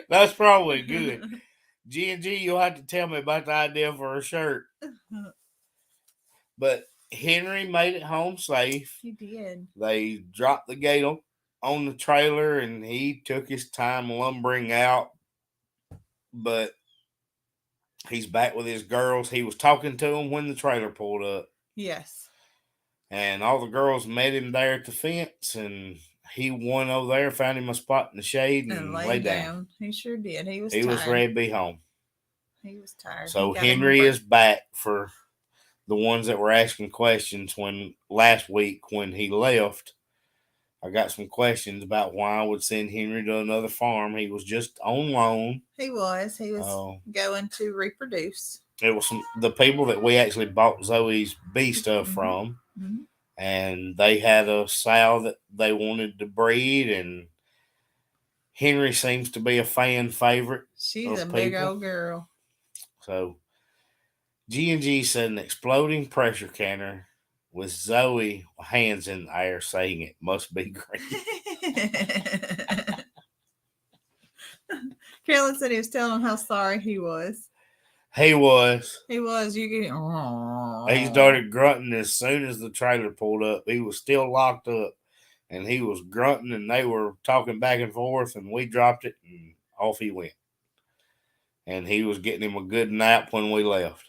That's probably good. G&G, you'll have to tell me about the idea for a shirt. But Henry made it home safe. He did. They dropped the gate on the trailer, and he took his time lumbering out. But he's back with his girls. He was talking to them when the trailer pulled up. Yes. And all the girls met him there at the fence, and he went over there, found him a spot in the shade, and lay down. He sure did. He was ready to be home. He was tired. So Henry is back for the ones that were asking questions when last week when he left. I got some questions about why I would send Henry to another farm. He was just on loan. He was going to reproduce. It was the people that we actually bought Zoe's bee stuff from. And they had a sow that they wanted to breed, and Henry seems to be a fan favorite. She's a big old girl. So G&G said an exploding pressure canner with Zoe hands in the air saying it must be green. Carolyn said he was telling him how sorry he was. He was. You get. He started grunting as soon as the trailer pulled up. He was still locked up, and he was grunting, and they were talking back and forth, and we dropped it, and off he went. And he was getting him a good nap when we left.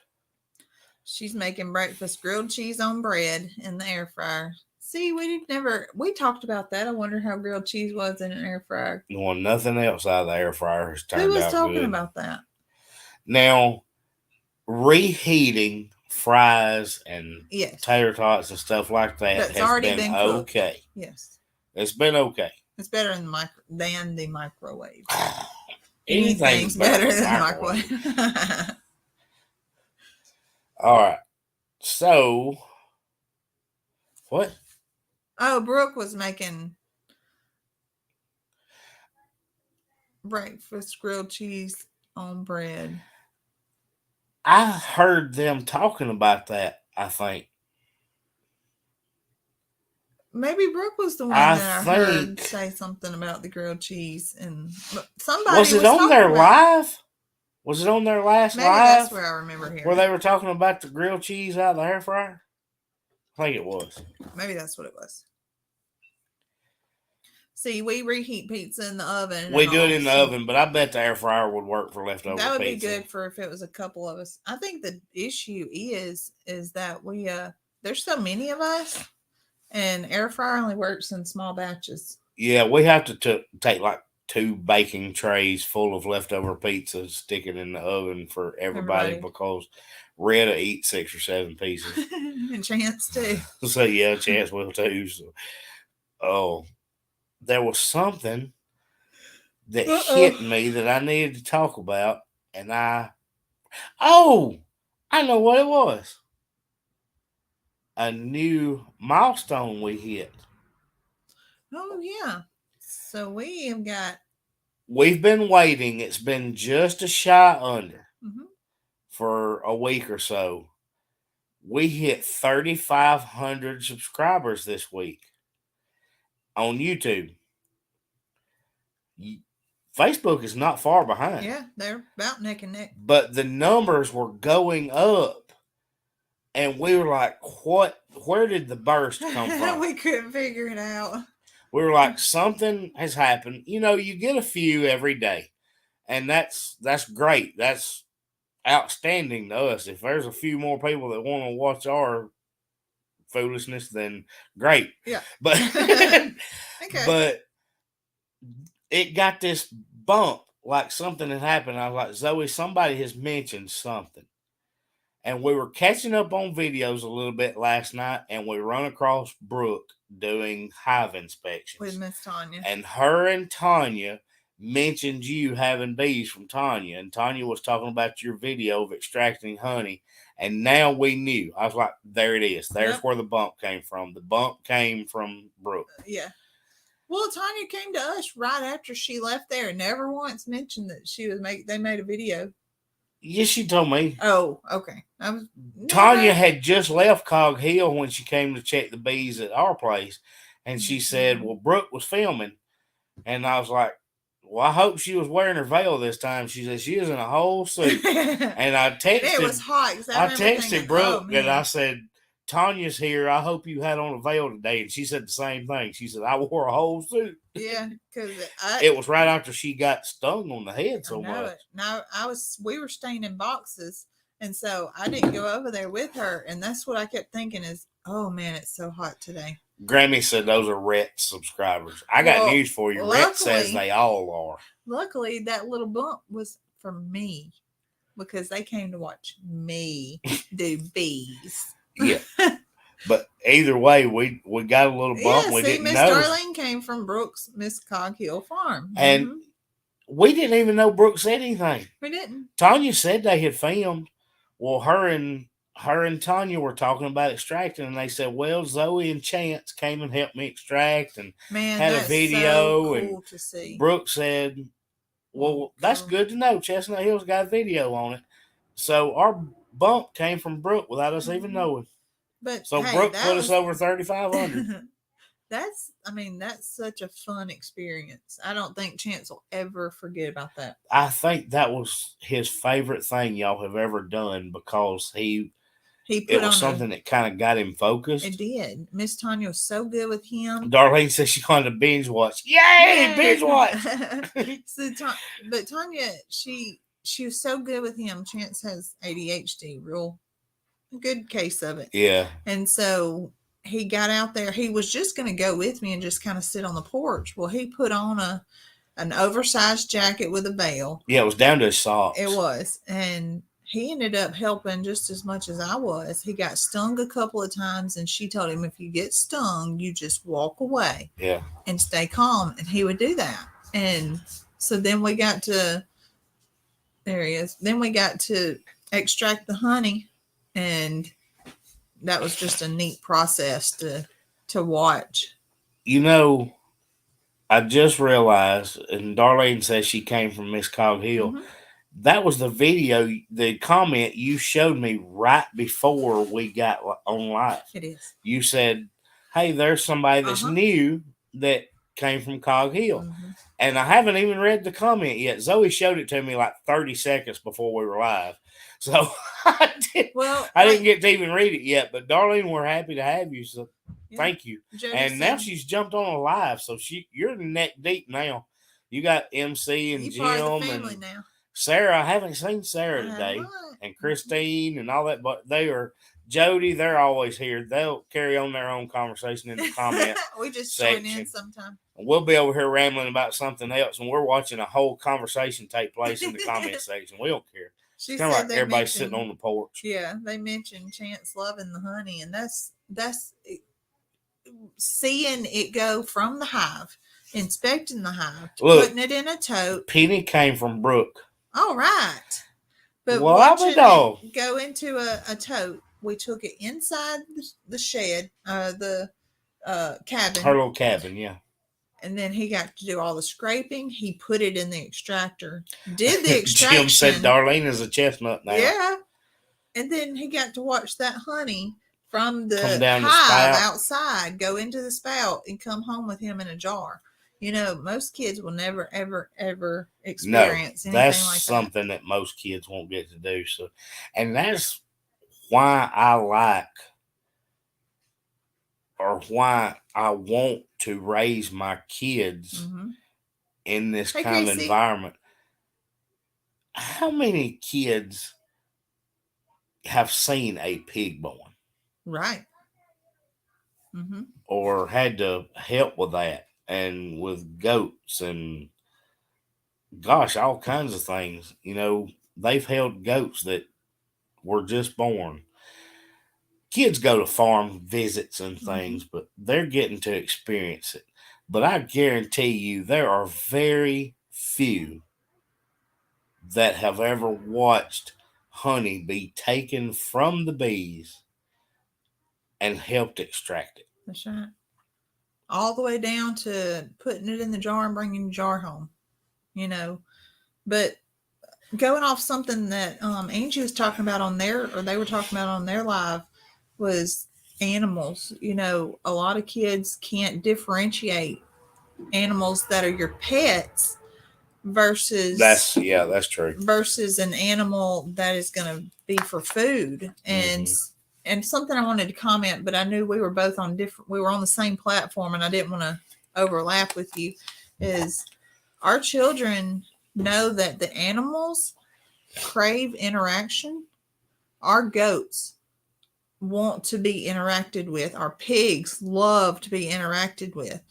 She's making breakfast, grilled cheese on bread in the air fryer. See, we talked about that. I wonder how grilled cheese was in an air fryer. Well, nothing else out of the air fryer has turned out good. Who was talking about that? Now, reheating fries and tater tots and stuff like that has been okay. Yes. It's been okay. It's better than the microwave. Anything's better than the microwave. All right. So, what? Oh, Brooke was making breakfast grilled cheese on bread. I heard them talking about that, I think. Maybe Brooke was the one I that I heard think. say something about the grilled cheese, and Was somebody it was on talking their about. live? Was it on their last Maybe that's live where I remember where hearing they it. were talking about the grilled cheese out of the air fryer? I think it was. Maybe that's what it was. See, we reheat pizza in the oven. We and do it all, in the so oven, but I bet the air fryer would work for leftover that would pizza. be good for if it was a couple of us. I think the issue is that we there's so many of us, and air fryer only works in small batches. Yeah, we have to take like 2 baking trays full of leftover pizza, stick it in the oven for everybody. Because Retta eats 6 or 7 pieces. And Chance too. So yeah, Chance will too. So, oh, there was something that hit me that I needed to talk about, and I know what it was. A new milestone we hit. Oh yeah. So we have got. We've been waiting. It's been just a shy under Mm-hmm. for a week or so. We hit 3,500 subscribers this week on YouTube. Facebook is not far behind. Yeah, they're about neck and neck. But the numbers were going up. And we were like, what? Where did the burst come from? We couldn't figure it out. We were like, something has happened. You know, you get a few every day. And that's great. That's outstanding to us. If there's a few more people that want to watch our foolishness, then great. Yeah. But Okay. but it got this bump, like something had happened. I was like, Zoe, somebody has mentioned something. And we were catching up on videos a little bit last night, and we run across Brooke doing hive inspections with Miss Tanya. And her and Tanya mentioned you having bees from Tanya, and Tanya was talking about your video of extracting honey, and now we knew. I was like, there it is. There's where the bump came from. The bump came from Brooke. Yeah. Well, Tanya came to us right after she left there and never once mentioned that they made a video. Yes, she told me. Oh, okay. Tanya had just left Cog Hill when she came to check the bees at our place, and she said, well, Brooke was filming, and I was like, well, I hope she was wearing her veil this time. She said she was in a whole suit. And I texted. It was hot. I texted Brooke and I said, Tanya's here. I hope you had on a veil today. And she said the same thing. She said, I wore a whole suit. Yeah, because it was right after she got stung on the head so much. No, we were staying in boxes, and so I didn't go over there with her. And that's what I kept thinking is, oh man, it's so hot today. Grammy said those are Rhett subscribers. I got news for you. Rhett says they all are. Luckily, that little bump was for me because they came to watch me do bees. Yeah. But either way, we got a little bump. Yeah, we didn't Miss know. Darlene came from Brooks, Miss Cog Hill Farm. And we didn't even know Brooke said anything. We didn't. Tanya said they had filmed. Well, her and Tanya were talking about extracting, and they said, well, Zoe and Chance came and helped me extract and had a video. So cool to see. Brooke said, well, that's good to know. Chestnut Hill's got a video on it. So our bump came from Brooke without us even knowing. But so Brooke put us over 3,500. That's such a fun experience. I don't think Chance will ever forget about that. I think that was his favorite thing y'all have ever done because it was something that kind of got him focused. It did. Miss Tanya was so good with him. Darlene said she wanted to binge watch. Yay! Binge watch. But Tanya, she was so good with him. Chance has ADHD, real good case of it. Yeah. And so he got out there. He was just going to go with me and just kind of sit on the porch. Well, he put on an oversized jacket with a veil. Yeah, it was down to his socks. It was. And he ended up helping just as much as I was. He got stung a couple of times, and she told him, if you get stung, you just walk away. Yeah. And stay calm. And he would do that. And so then we got to, there he is. Then we got to extract the honey, and that was just a neat process to watch. You know, I just realized, and Darlene says she came from Miss Cog Hill. Mm-hmm. That was the video, the comment you showed me right before we got on live. It is. You said, "Hey, there's somebody that's Uh-huh. new that came from Cog Hill," Mhm. and I haven't even read the comment yet. Zoe showed it to me like 30 seconds before we were live, so Well, I didn't get to even read it yet. But Darlene, we're happy to have you. So yeah, thank you. Jody And now said, she's jumped on a live, so you're neck deep now. You got MC and "You part of the Jim family and now." Sarah. I haven't seen I Sarah have today, not. and Christine and all that, but they are Jody. They're always here. They'll carry on their own conversation in the comment We just join in section. sometime. We'll be over here rambling about something else, and we're watching a whole conversation take place in the comment section. We don't care. She It's kind of said like they everybody mentioned, sitting on the porch. yeah, they mentioned Chance loving the honey, and that's seeing it go from the hive, inspecting the hive, Look, putting it in a tote. Penny came from Brooke. All right. But Well, watching dog. it go into a tote, we took it inside the shed, the cabin. Her little cabin, yeah. And then he got to do all the scraping. He put it in the extractor, did the extraction. Jim said Darlene is a chestnut now. Yeah. And then he got to watch that honey from the Come down the hive spout. outside go into the spout and come home with him in a jar. You know, most kids will never, ever, ever experience anything that's like something that most kids won't get to do. So, and that's why I like, or why I want to raise my kids that. Mm-hmm. in this Hey, kind of Casey. environment. How many kids have seen a pig born? Right. Mm-hmm. Or had to help with that, and with goats and gosh, all kinds of things. You know, they've held goats that were just born. Kids go to farm visits and things, but they're getting to experience it. But I guarantee you, there are very few that have ever watched honey be taken from the bees and helped extract it. That's right. All the way down to putting it in the jar and bringing the jar home, you know. But going off something that Angie was talking about on their, or they were talking about on their live, was animals. You know, a lot of kids can't differentiate animals that are your pets versus That's true. versus an animal that is going to be for food. And something I wanted to comment, but I knew we were both on different, we were on the same platform, and I didn't want to overlap with you, is our children know that the animals crave interaction. Our goats want to be interacted with. Our pigs love to be interacted with.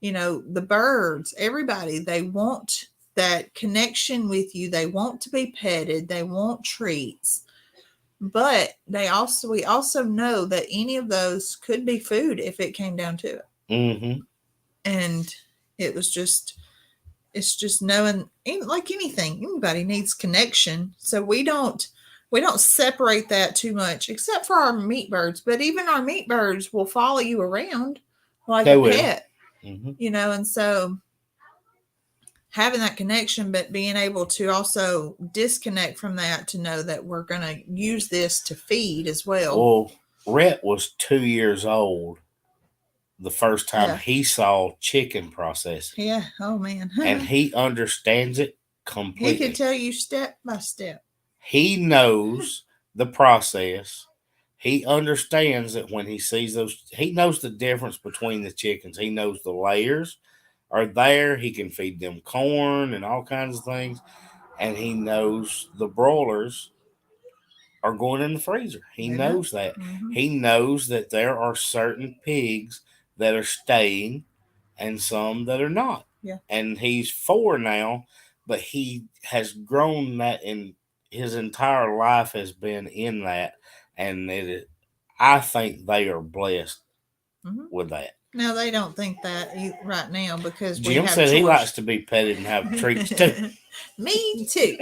You know, the birds, everybody, they want that connection with you. They want to be petted. They want treats. But we also know that any of those could be food if it came down to it. Mm-hmm. And it's just knowing, like anything, anybody needs connection. So we don't separate that too much, except for our meat birds. But even our meat birds will follow you around like a pet, you know. And so having that connection, but being able to also disconnect from that to know that we're going to use this to feed as well. Well, Rhett was 2 years old the first time he saw chicken processing. Yeah. Oh, man. And he understands it completely. He could tell you step by step. He knows the process. He understands that when he sees those, he knows the difference between the chickens. He knows the layers are there. He can feed them corn and all kinds of things. And he knows the broilers are going in the freezer. He knows that. Mm-hmm. He knows that there are certain pigs that are staying and some that are not. Yeah. And he's 4 now, but he has grown that in his entire life has been in that. And I think they are blessed with that. Now, they don't think that right now because Jim said he likes to be petted and have treats too. Me too.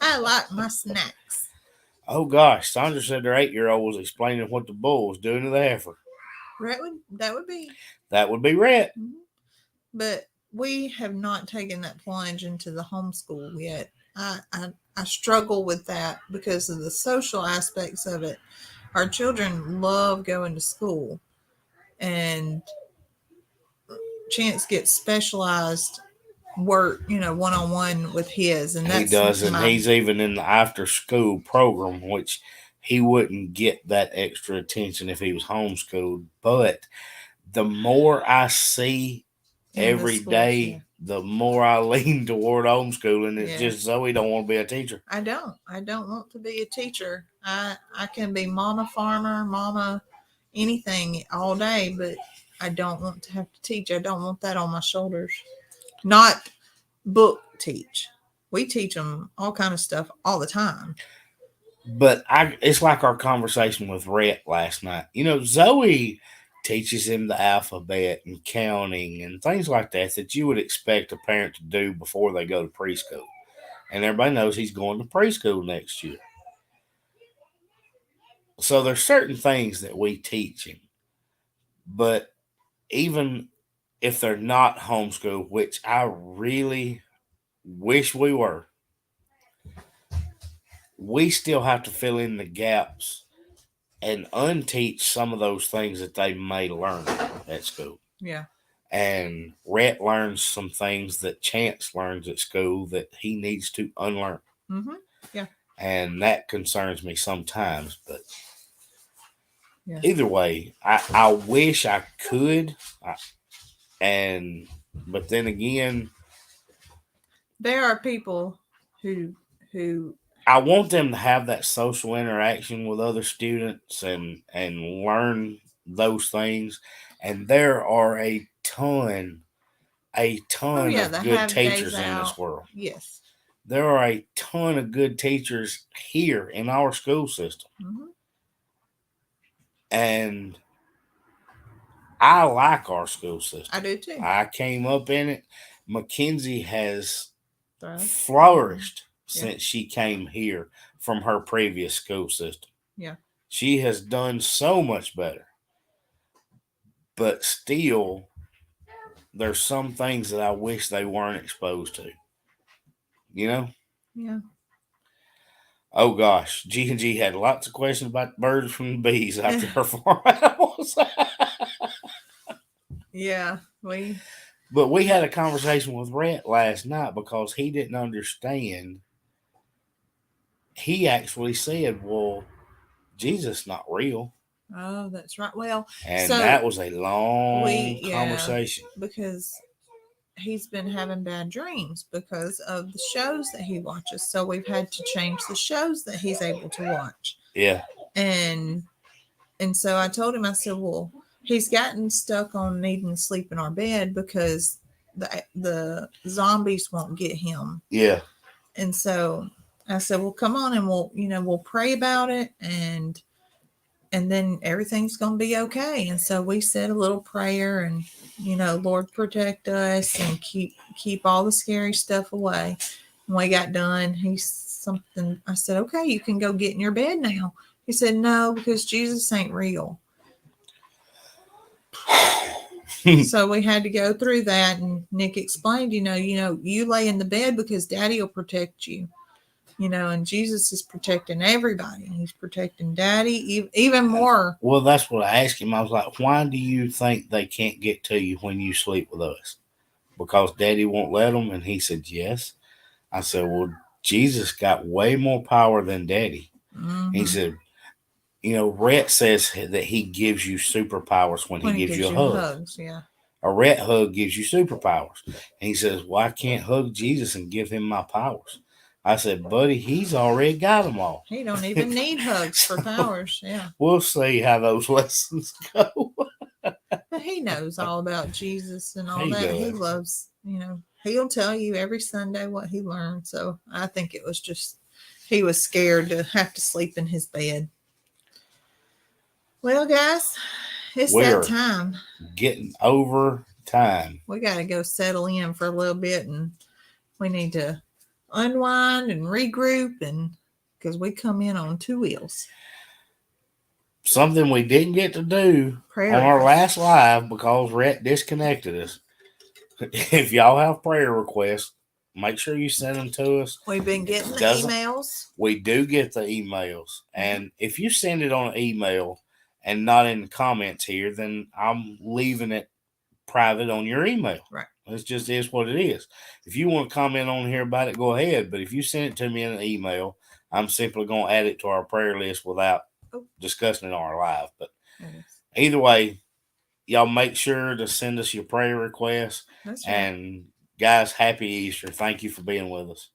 I like my snacks. Oh gosh, Sandra said their 8-year-old was explaining what the bull was doing to the heifer. That would be Rhett. But we have not taken that plunge into the homeschool yet. I struggle with that because of the social aspects of it. Our children love going to school, and Chance gets specialized work, one on one with his, and He that's does, and my he's even in the after school program, which he wouldn't get that extra attention if he was homeschooled. But the more I see in the every schools. day, the more I lean toward homeschooling. It's Yeah. just Zoe don't want to be a teacher. I don't want to be a teacher. I can be mama farmer, mama anything all day, but I don't want to have to teach. I don't want that on my shoulders. Not book teach. We teach them all kind of stuff all the time. But it's like our conversation with Rhett last night. Zoe teaches him the alphabet and counting and things like that you would expect a parent to do before they go to preschool. And everybody knows he's going to preschool next year. So there's certain things that we teach him. But even if they're not homeschooled, which I really wish we were, we still have to fill in the gaps and unteach some of those things that they may learn at school. Yeah. And Rhett learns some things that Chance learns at school that he needs to unlearn. Mm-hmm. Yeah. And that concerns me sometimes. But yeah. Either way, I wish I could. But then again, there are people who I want them to have that social interaction with other students and learn those things. And there are a ton of good teachers in this world. Yes. There are a ton of good teachers here in our school system. Mm-hmm. And I like our school system. I do too. I came up in it. Mackenzie has flourished since she came here from her previous school system. Yeah. She has done so much better. But still, there's some things that I wish they weren't exposed to. Yeah. Oh gosh, G&G had lots of questions about the birds from the bees after her farm animals. Yeah, But we had a conversation with Rhett last night because he didn't understand. He actually said, "Well, Jesus not real." Oh, that's right. Well, and so that was a long conversation because he's been having bad dreams because of the shows that he watches. So we've had to change the shows that he's able to watch. Yeah. And so I told him, I said, well, he's gotten stuck on needing to sleep in our bed because the zombies won't get him. Yeah. And so I said, well, come on and we'll pray about it and then everything's going to be okay. And so we said a little prayer and, Lord, protect us and keep all the scary stuff away. When we got done, I said, okay, you can go get in your bed now. He said, no, because Jesus ain't real. So we had to go through that. And Nick explained, you lay in the bed because Daddy will protect you. And Jesus is protecting everybody. He's protecting Daddy even more. Well, that's what I asked him. I was like, why do you think they can't get to you when you sleep with us? Because Daddy won't let them? And he said, yes. I said, well, Jesus got way more power than Daddy. Mm-hmm. He said, Rhett says that he gives you superpowers when he gives you a hug. Hugs, yeah. A Rhett hug gives you superpowers. And he says, well, I can't hug Jesus and give him my powers. I said, buddy, he's already got them all. He don't even need hugs for powers. Yeah. We'll see how those lessons go. But he knows all about Jesus and all that. Does. He loves, he'll tell you every Sunday what he learned. So I think it was just, he was scared to have to sleep in his bed. Well, guys, it's that time. Getting over time. We got to go settle in for a little bit and we need to unwind and regroup and because we come in on two wheels. Something we didn't get to do on our last live because Rhett disconnected us. If y'all have prayer requests, make sure you send them to us. We've been getting the Doesn't- emails. We do get the emails, and if you send it on an email and not in the comments here, then I'm leaving it private on your email. Right. It just is what it is. If you want to comment on here about it, go ahead. But if you send it to me in an email, I'm simply going to add it to our prayer list without discussing it on our live. But either way, y'all make sure to send us your prayer requests. That's right. And guys, happy Easter. Thank you for being with us.